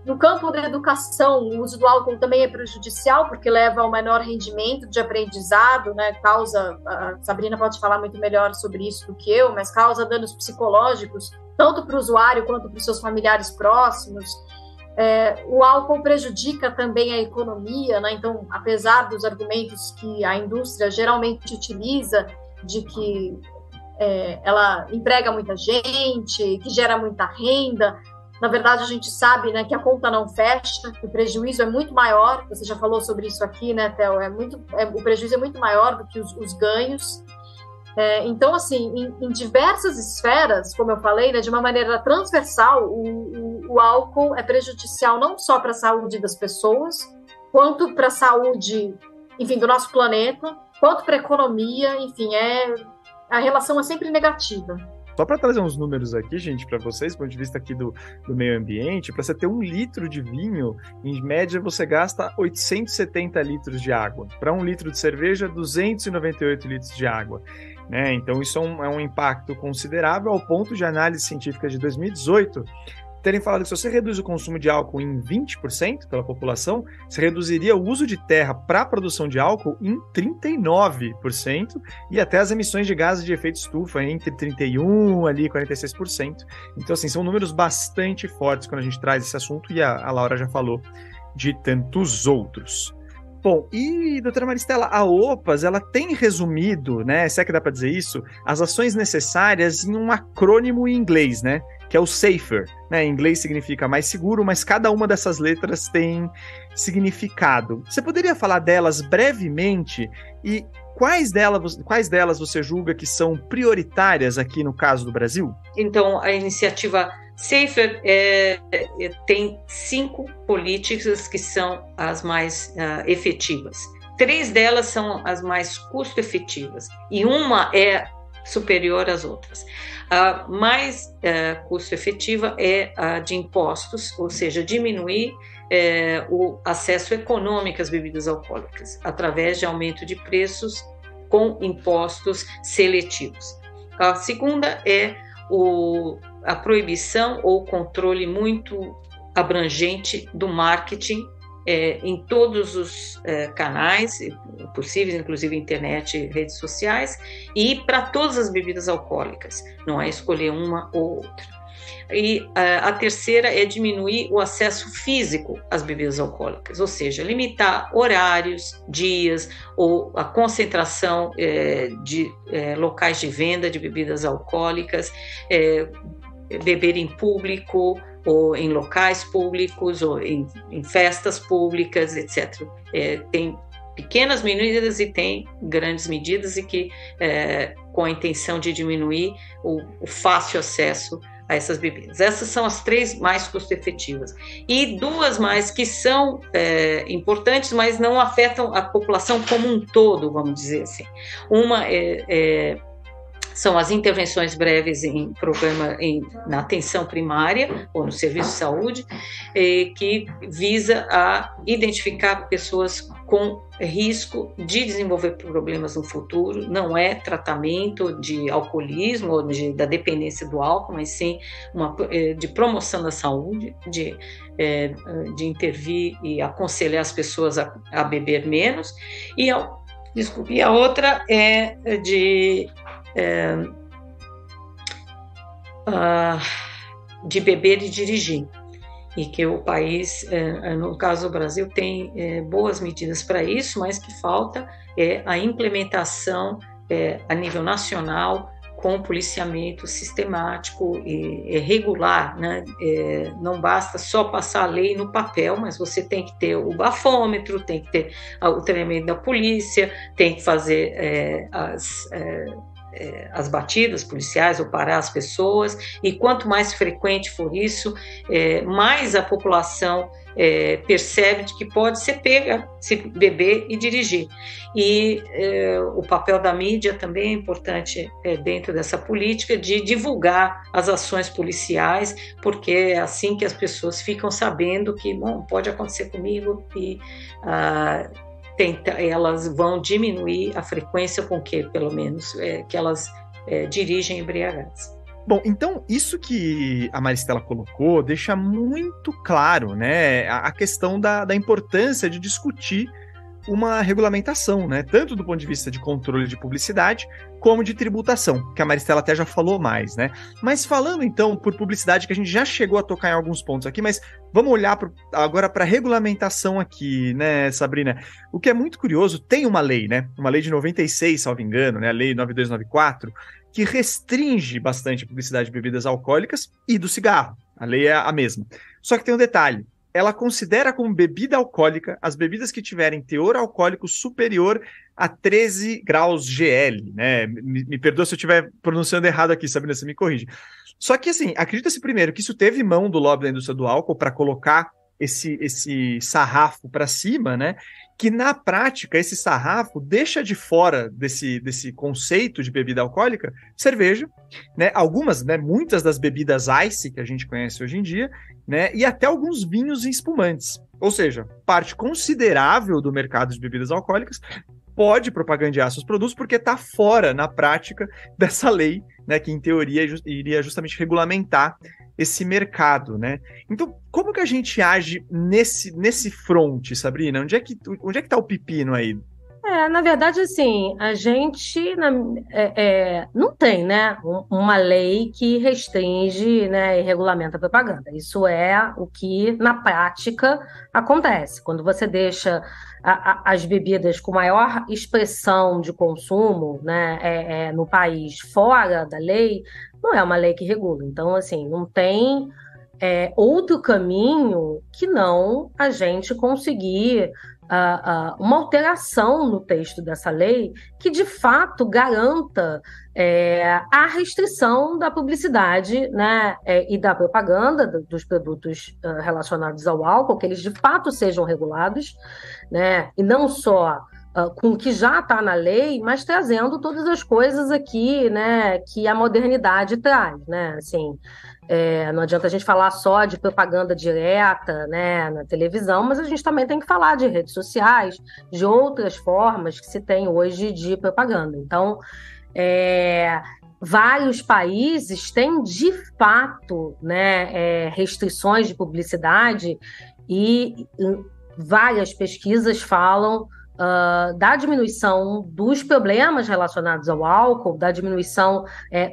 No campo da educação, o uso do álcool também é prejudicial, porque leva ao menor rendimento de aprendizado, né? Causa, a Sabrina pode falar muito melhor sobre isso do que eu, mas causa danos psicológicos, tanto para o usuário quanto para os seus familiares próximos. O álcool prejudica também a economia, né? Então, apesar dos argumentos que a indústria geralmente utiliza, de que ela emprega muita gente, que gera muita renda, na verdade a gente sabe, né, que a conta não fecha, que o prejuízo é muito maior. Você já falou sobre isso aqui, né, Theo? O prejuízo é muito maior do que os ganhos. Então, assim, em diversas esferas, como eu falei, né, de uma maneira transversal, o álcool é prejudicial não só para a saúde das pessoas, quanto para a saúde, enfim, do nosso planeta, quanto para a economia, enfim, a relação é sempre negativa. Só para trazer uns números aqui, gente, para vocês, do ponto de vista aqui do meio ambiente, para você ter 1 litro de vinho, em média você gasta 870 litros de água. Para 1 litro de cerveja, 298 litros de água. Né? Então isso é um impacto considerável, ao ponto de análise científica de 2018 terem falado que se você reduz o consumo de álcool em 20% pela população, você reduziria o uso de terra para a produção de álcool em 39% e até as emissões de gases de efeito estufa entre 31% ali 46%. Então, assim, são números bastante fortes quando a gente traz esse assunto, e a Laura já falou de tantos outros. Bom, e, doutora Maristela, a OPAS, ela tem resumido, né, se é que dá para dizer isso, as ações necessárias em um acrônimo em inglês, né, que é o SAFER. Né, em inglês significa mais seguro, mas cada uma dessas letras tem significado. Você poderia falar delas brevemente e quais delas você julga que são prioritárias aqui no caso do Brasil? Então, a iniciativa Safer tem 5 políticas que são as mais efetivas. 3 delas são as mais custo-efetivas e uma é superior às outras. A mais custo-efetiva é a de impostos, ou seja, diminuir o acesso econômico às bebidas alcoólicas, através de aumento de preços com impostos seletivos. A segunda é a proibição ou controle muito abrangente do marketing em todos os canais possíveis, inclusive internet e redes sociais, e para todas as bebidas alcoólicas, não é escolher uma ou outra. E a terceira é diminuir o acesso físico às bebidas alcoólicas, ou seja, limitar horários, dias ou a concentração de locais de venda de bebidas alcoólicas, beber em público ou em locais públicos ou em festas públicas, etc. Tem pequenas medidas e tem grandes medidas e que com a intenção de diminuir o fácil acesso a essas bebidas. Essas são as 3 mais custo-efetivas. E 2 mais que são importantes, mas não afetam a população como um todo, vamos dizer assim. Uma são as intervenções breves em programa na atenção primária ou no serviço de saúde, que visa a identificar pessoas com risco de desenvolver problemas no futuro. Não é tratamento de alcoolismo ou da dependência do álcool, mas sim de promoção da saúde, de intervir e aconselhar as pessoas a beber menos. E a outra é de beber e dirigir, e que o país, no caso do Brasil, tem boas medidas para isso, mas que falta a implementação a nível nacional com policiamento sistemático e regular, né? Não basta só passar a lei no papel, mas você tem que ter o bafômetro, tem que ter o treinamento da polícia, tem que fazer as batidas policiais ou parar as pessoas, e quanto mais frequente for isso, mais a população percebe de que pode ser pega se beber e dirigir. E o papel da mídia também é importante dentro dessa política de divulgar as ações policiais, porque é assim que as pessoas ficam sabendo que pode acontecer comigo e elas vão diminuir a frequência com que, pelo menos, que elas dirigem embriagadas. Bom, então isso que a Maristela colocou deixa muito claro, né, a questão da importância de discutir uma regulamentação, né, tanto do ponto de vista de controle de publicidade como de tributação, que a Maristela até já falou mais, né? Mas falando então por publicidade, que a gente já chegou a tocar em alguns pontos aqui, mas vamos olhar agora para a regulamentação aqui, né, Sabrina? O que é muito curioso, tem uma lei, né? Uma lei de 96, salvo engano, né? A lei 9294, que restringe bastante a publicidade de bebidas alcoólicas e do cigarro. A lei é a mesma. Só que tem um detalhe. Ela considera como bebida alcoólica as bebidas que tiverem teor alcoólico superior a 13 graus GL, né? Me perdoa se eu estiver pronunciando errado aqui, Sabrina, você me corrige. Só que, assim, acredita-se primeiro que isso teve mão do lobby da indústria do álcool para colocar esse sarrafo para cima, né? Que na prática esse sarrafo deixa de fora desse conceito de bebida alcoólica cerveja, né? Algumas, né? Muitas das bebidas ice que a gente conhece hoje em dia, né? E até alguns vinhos e espumantes. Ou seja, parte considerável do mercado de bebidas alcoólicas pode propagandear seus produtos porque está fora, na prática, dessa lei, né? Que em teoria iria justamente regulamentar esse mercado, né? Então, como que a gente age nesse front, Sabrina? Onde é que tá o pepino aí? Na verdade, assim, a gente não tem, né, uma lei que restringe, né, e regulamenta a propaganda. Isso é o que, na prática, acontece. Quando você deixa as bebidas com maior expressão de consumo, né, no país fora da lei, não é uma lei que regula. Então, assim, não tem outro caminho que não a gente conseguir uma alteração no texto dessa lei que, de fato, garanta a restrição da publicidade, né, e da propaganda dos produtos relacionados ao álcool, que eles, de fato, sejam regulados, né, e não só com o que já está na lei, mas trazendo todas as coisas aqui, né, que a modernidade traz, né, assim, não adianta a gente falar só de propaganda direta, né, na televisão, mas a gente também tem que falar de redes sociais, de outras formas que se tem hoje de propaganda. Então, vários países têm, de fato, né, restrições de publicidade e várias pesquisas falam da diminuição dos problemas relacionados ao álcool, da diminuição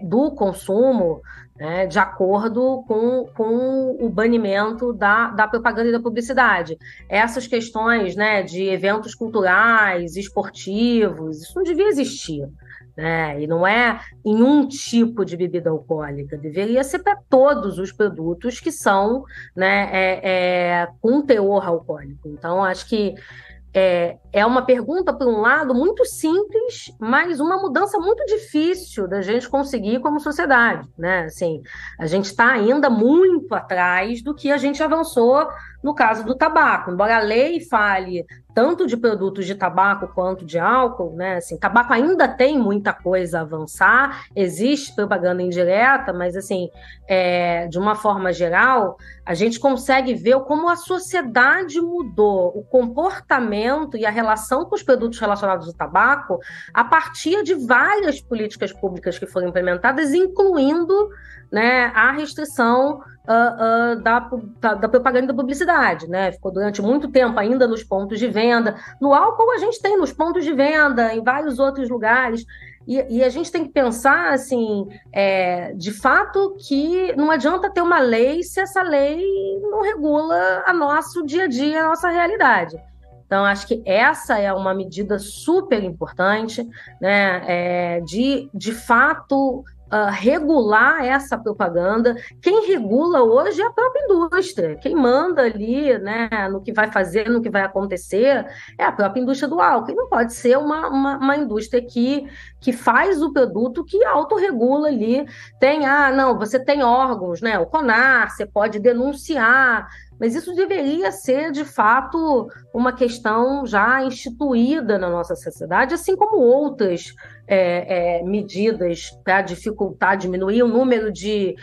do consumo, né, de acordo com o banimento da propaganda e da publicidade. Essas questões, né, de eventos culturais, esportivos, isso não devia existir. Né? E não é em um tipo de bebida alcoólica, deveria ser para todos os produtos que são, né, com teor alcoólico. Então, acho que é uma pergunta, por um lado, muito simples, mas uma mudança muito difícil da gente conseguir como sociedade, né? Assim, a gente está ainda muito atrás do que a gente avançou no caso do tabaco. Embora a lei fale tanto de produtos de tabaco quanto de álcool, né? Assim, tabaco ainda tem muita coisa a avançar, existe propaganda indireta, mas, assim, de uma forma geral, a gente consegue ver como a sociedade mudou o comportamento e a relação com os produtos relacionados ao tabaco a partir de várias políticas públicas que foram implementadas, incluindo, né, a restrição da propaganda e da publicidade, né? Ficou durante muito tempo ainda nos pontos de venda. No álcool a gente tem nos pontos de venda, em vários outros lugares. E a gente tem que pensar, assim, de fato, que não adianta ter uma lei se essa lei não regula o nosso dia a dia, a nossa realidade. Então, acho que essa é uma medida super importante, né, de fato, regular essa propaganda. Quem regula hoje é a própria indústria. Quem manda ali, né, no que vai fazer, no que vai acontecer, é a própria indústria do álcool. E não pode ser uma indústria que faz o produto que autorregula ali. Não, você tem órgãos, né, o CONAR, você pode denunciar, mas isso deveria ser, de fato, uma questão já instituída na nossa sociedade, assim como outras medidas para dificultar, diminuir o número de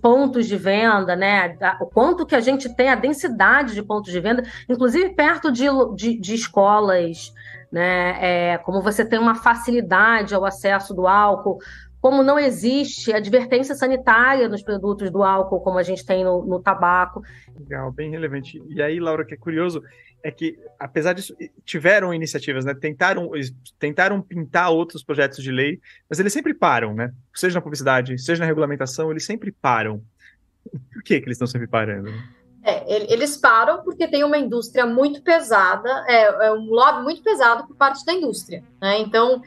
pontos de venda, né? O quanto que a gente tem, a densidade de pontos de venda, inclusive perto de escolas, né? Como você tem uma facilidade ao acesso do álcool, como não existe advertência sanitária nos produtos do álcool, como a gente tem no tabaco. Legal, bem relevante. E aí, Laura, o que é curioso é que, apesar disso, tiveram iniciativas, né? Tentaram pintar outros projetos de lei, mas eles sempre param, né? Seja na publicidade, seja na regulamentação, eles sempre param. Por que eles estão sempre parando? Eles param porque tem uma indústria muito pesada, um lobby muito pesado por parte da indústria, né? Então,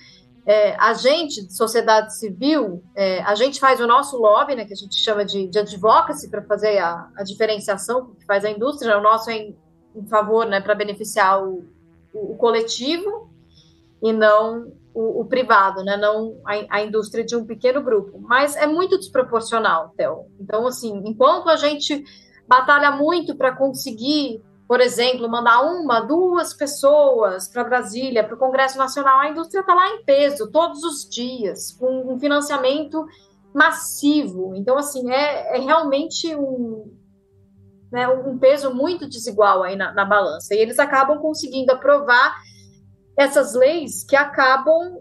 a gente, de sociedade civil, a gente faz o nosso lobby, né, que a gente chama de advocacy, para fazer a diferenciação que faz a indústria. O nosso é em favor, né, para beneficiar o coletivo e não o privado, né, não a indústria de um pequeno grupo. Mas é muito desproporcional, Theo. Então, assim, enquanto a gente batalha muito para conseguir, por exemplo, mandar 1, 2 pessoas para Brasília, para o Congresso Nacional, a indústria está lá em peso, todos os dias, com um financiamento massivo. Então, assim, é realmente um peso muito desigual aí na balança. E eles acabam conseguindo aprovar essas leis que acabam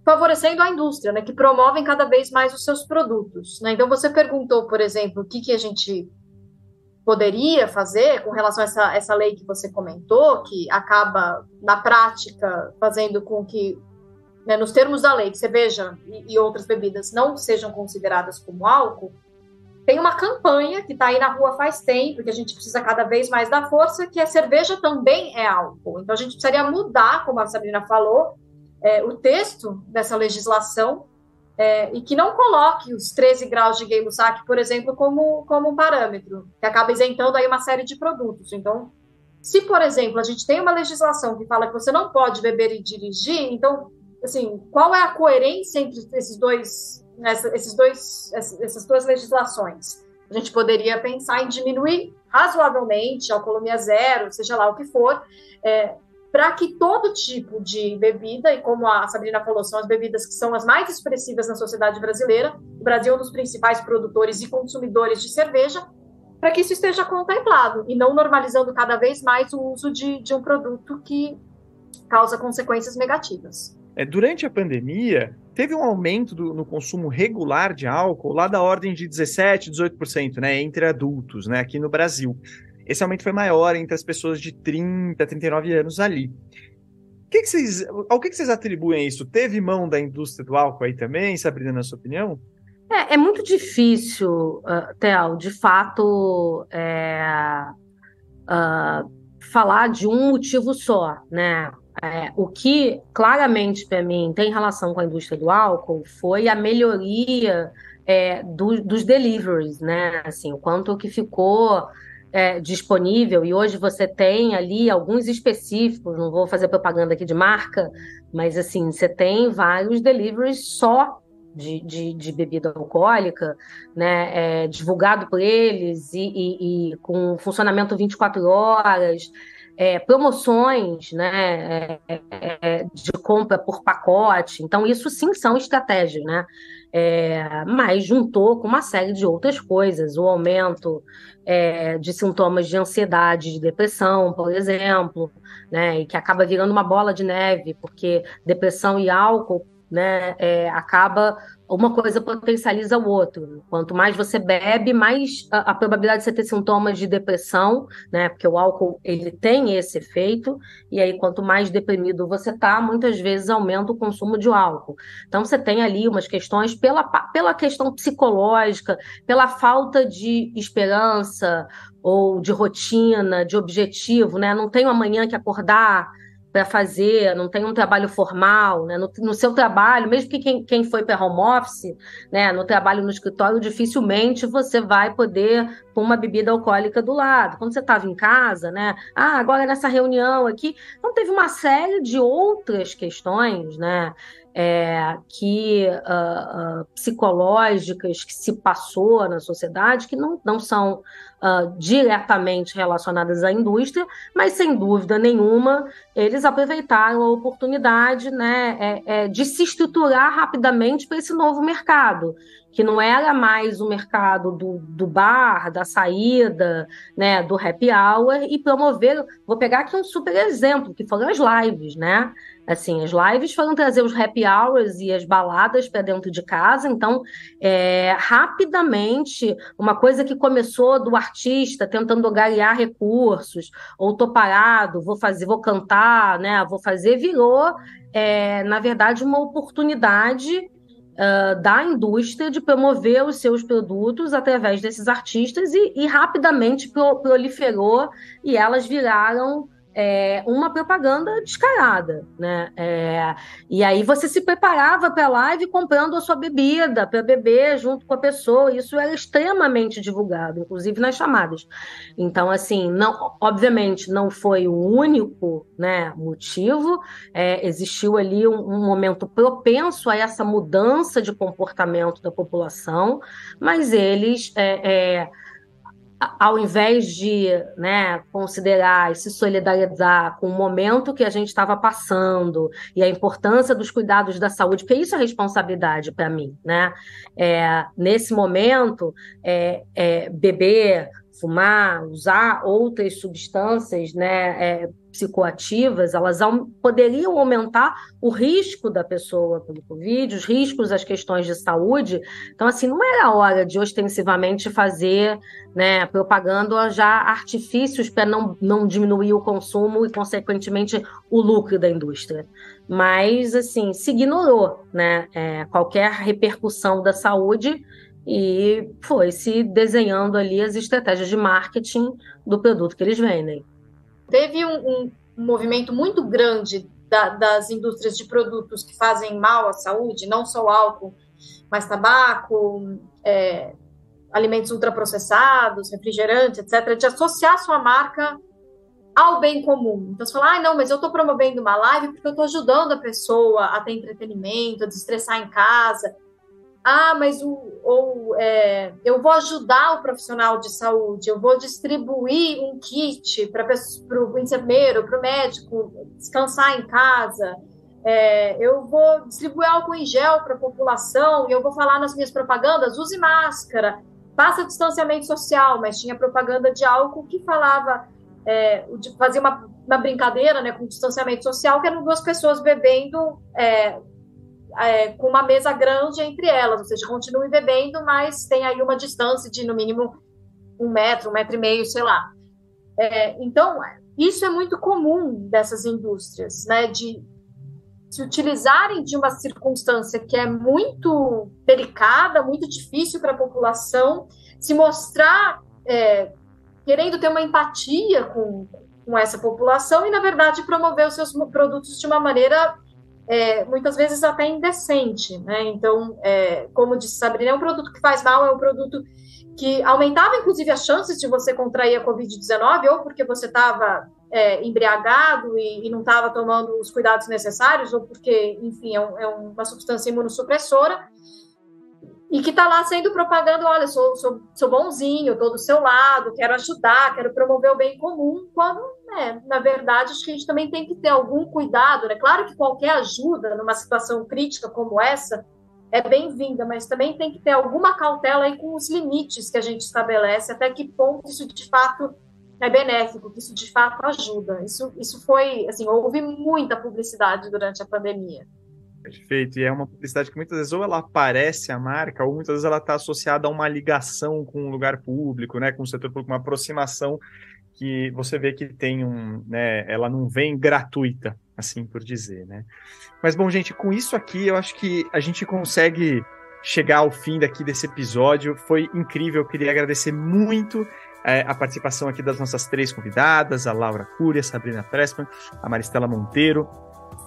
favorecendo a indústria, né, que promovem cada vez mais os seus produtos, né? Então, você perguntou, por exemplo, o que a gente poderia fazer com relação a essa lei que você comentou, que acaba, na prática, fazendo com que, né, nos termos da lei, que cerveja e outras bebidas não sejam consideradas como álcool. Tem uma campanha que está aí na rua faz tempo, que a gente precisa cada vez mais dar força, que a cerveja também é álcool. Então, a gente precisaria mudar, como a Sabrina falou, o texto dessa legislação, e que não coloque os 13 graus de Gay-Lussac, por exemplo, como um parâmetro, que acaba isentando aí uma série de produtos. Então, Se, por exemplo, a gente tem uma legislação que fala que você não pode beber e dirigir, então, assim, qual é a coerência entre essas duas legislações? A gente poderia pensar em diminuir razoavelmente a alcoolemia zero, seja lá o que for, para que todo tipo de bebida, e como a Sabrina falou, são as bebidas que são as mais expressivas na sociedade brasileira, o Brasil é um dos principais produtores e consumidores de cerveja, para que isso esteja contemplado, e não normalizando cada vez mais o uso de um produto que causa consequências negativas. Durante a pandemia, teve um aumento no consumo regular de álcool, lá da ordem de 17%, 18%, né, entre adultos, né, aqui no Brasil. Esse aumento foi maior entre as pessoas de 30, 39 anos ali. Ao que vocês atribuem isso? Teve mão da indústria do álcool aí também, Sabrina, na sua opinião? É muito difícil, Theo, de fato, falar de um motivo só, né? O que claramente para mim tem relação com a indústria do álcool foi a melhoria dos deliveries, né? Assim, o quanto que ficou disponível, e hoje você tem ali alguns específicos, não vou fazer propaganda aqui de marca, mas assim, você tem vários deliveries só de bebida alcoólica, né, divulgado por eles e com funcionamento 24 horas, promoções, né, de compra por pacote. Então, isso sim são estratégias, né? Mas juntou com uma série de outras coisas, o aumento de sintomas de ansiedade, de depressão, por exemplo, né, e que acaba virando uma bola de neve, porque depressão e álcool, né, acaba, uma coisa potencializa o outro. Quanto mais você bebe, mais a probabilidade de você ter sintomas de depressão, né, porque o álcool ele tem esse efeito, e aí quanto mais deprimido você está, muitas vezes aumenta o consumo de álcool. Então você tem ali umas questões pela questão psicológica, pela falta de esperança ou de rotina, de objetivo, né? Não tenho amanhã que acordar para fazer, não tem um trabalho formal, né? No seu trabalho, mesmo que quem foi para home office, né, no trabalho no escritório, dificilmente você vai poder com uma bebida alcoólica do lado. Quando você estava em casa, né? Agora nessa reunião aqui, então teve uma série de outras questões, né? Psicológicas que se passou na sociedade, que não são diretamente relacionadas à indústria, mas sem dúvida nenhuma eles aproveitaram a oportunidade, né, de se estruturar rapidamente para esse novo mercado, que não era mais o mercado do bar, da saída, né, do happy hour, e promover, vou pegar aqui um super exemplo, que foram as lives, né? Assim, as lives foram trazer os happy hours e as baladas para dentro de casa, então, rapidamente, uma coisa que começou do artista tentando angariar recursos, ou tô parado, vou cantar, né, virou, na verdade, uma oportunidade da indústria de promover os seus produtos através desses artistas e rapidamente proliferou e elas viraram uma propaganda descarada, né? E aí você se preparava para a live comprando a sua bebida para beber junto com a pessoa. Isso era extremamente divulgado, inclusive nas chamadas. Então, assim, obviamente não foi o único, né, motivo. Existiu ali um momento propenso a essa mudança de comportamento da população, mas eles ao invés de, né, considerar e se solidarizar com o momento que a gente estava passando e a importância dos cuidados da saúde, porque isso é responsabilidade para mim, né? Nesse momento, beber, fumar, usar outras substâncias, né, psicoativas, elas poderiam aumentar o risco da pessoa pelo Covid, os riscos, as questões de saúde. Então, assim, não era hora de ostensivamente fazer, né, propaganda já artifícios para não diminuir o consumo e, consequentemente, o lucro da indústria. Mas, assim, se ignorou, né, qualquer repercussão da saúde e foi se desenhando ali as estratégias de marketing do produto que eles vendem. Teve um movimento muito grande das indústrias de produtos que fazem mal à saúde, não só o álcool, mas tabaco, alimentos ultraprocessados, refrigerantes, etc., de associar sua marca ao bem comum. Então, você fala, não, mas eu estou promovendo uma live porque eu estou ajudando a pessoa a ter entretenimento, a desestressar em casa. Mas eu vou ajudar o profissional de saúde, eu vou distribuir um kit para o enfermeiro, para o médico descansar em casa, eu vou distribuir álcool em gel para a população, e eu vou falar nas minhas propagandas, use máscara, faça distanciamento social, mas tinha propaganda de álcool que falava, fazia uma brincadeira, né, com distanciamento social, que eram duas pessoas bebendo com uma mesa grande entre elas, ou seja, continuem bebendo, mas tem aí uma distância de, no mínimo, 1 metro, 1,5 metros, sei lá. Então, isso é muito comum dessas indústrias, né, de se utilizarem de uma circunstância que é muito delicada, muito difícil para a população, se mostrar querendo ter uma empatia com essa população e, na verdade, promover os seus produtos de uma maneira muitas vezes até indecente, né? Então, como disse Sabrina, é um produto que faz mal, é um produto que aumentava, inclusive, as chances de você contrair a Covid-19, ou porque você estava embriagado e não estava tomando os cuidados necessários, ou porque, enfim, é uma substância imunossupressora, e que está lá sendo propaganda, olha, sou bonzinho, estou do seu lado, quero ajudar, quero promover o bem comum, quando, na verdade, acho que a gente também tem que ter algum cuidado, né? Claro que qualquer ajuda numa situação crítica como essa é bem-vinda, mas também tem que ter alguma cautela aí com os limites que a gente estabelece, até que ponto isso de fato é benéfico, que isso de fato ajuda. Isso foi, assim, houve muita publicidade durante a pandemia. Perfeito, e é uma publicidade que muitas vezes ou ela aparece a marca, ou muitas vezes ela está associada a uma ligação com um lugar público, né, com o setor público, uma aproximação que você vê que tem ela não vem gratuita, assim por dizer, né. Mas bom, gente, com isso aqui eu acho que a gente consegue chegar ao fim desse episódio, foi incrível, eu queria agradecer muito a participação aqui das nossas 3 convidadas, a Laura Cury, a Sabrina Pressman, a Maristela Monteiro,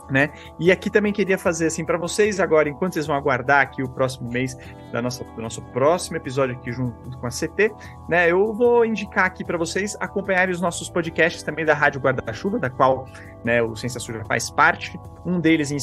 né? E aqui também queria fazer assim para vocês agora, enquanto vocês vão aguardar aqui o próximo mês do nosso próximo episódio aqui junto com a CT, né? Eu vou indicar aqui para vocês acompanharem os nossos podcasts também da Rádio Guarda-Chuva, da qual, né, o Ciência Suja faz parte. Um deles em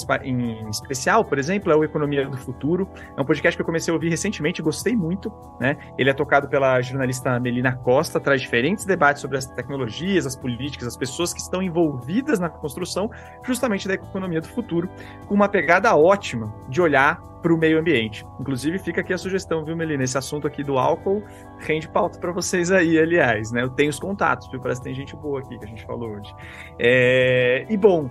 especial, por exemplo, é o Economia do Futuro. É um podcast que eu comecei a ouvir recentemente, gostei muito, né? Ele é tocado pela jornalista Melina Costa, traz diferentes debates sobre as tecnologias, as políticas, as pessoas que estão envolvidas na construção justamente da economia do futuro, com uma pegada ótima de olhar para o meio ambiente. Inclusive, fica aqui a sugestão, viu, Melina? Esse assunto aqui do álcool rende pauta para vocês aí, aliás, né? Eu tenho os contatos, viu? Parece que tem gente boa aqui que a gente falou hoje. E bom,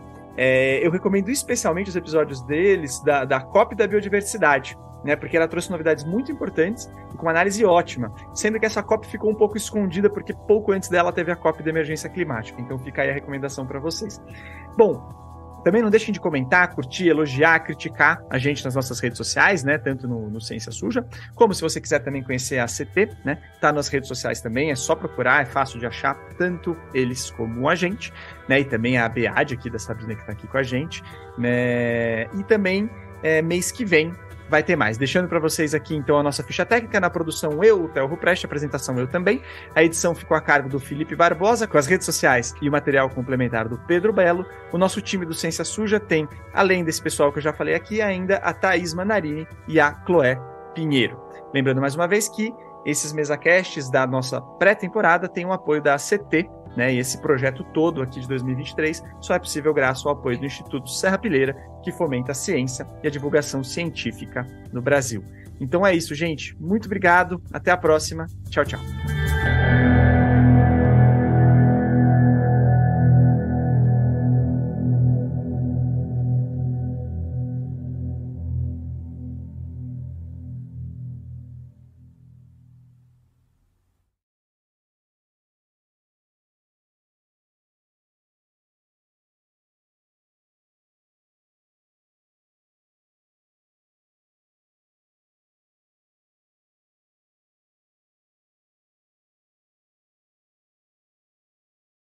eu recomendo especialmente os episódios deles da COP da Biodiversidade, né? Porque ela trouxe novidades muito importantes e com uma análise ótima, sendo que essa COP ficou um pouco escondida porque pouco antes dela teve a COP da emergência climática. Então fica aí a recomendação para vocês. Bom, também não deixem de comentar, curtir, elogiar, criticar a gente nas nossas redes sociais, né? Tanto no Ciência Suja, como se você quiser também conhecer a CT, né? Tá nas redes sociais também, é só procurar, é fácil de achar, tanto eles como a gente, né? E também a BEAD aqui da Sabrina que tá aqui com a gente, né? E também, mês que vem, vai ter mais. Deixando para vocês aqui, então, a nossa ficha técnica. Na produção, eu, o Telro Preste, apresentação eu também. A edição ficou a cargo do Felipe Barbosa, com as redes sociais e o material complementar do Pedro Belo. O nosso time do Ciência Suja tem, além desse pessoal que eu já falei aqui, ainda a Thaís Manarini e a Chloé Pinheiro. Lembrando mais uma vez que esses mesacasts da nossa pré-temporada têm o apoio da CT, né, e esse projeto todo aqui de 2023 só é possível graças ao apoio do Instituto Serrapilheira, que fomenta a ciência e a divulgação científica no Brasil. Então é isso, gente. Muito obrigado. Até a próxima. Tchau, tchau.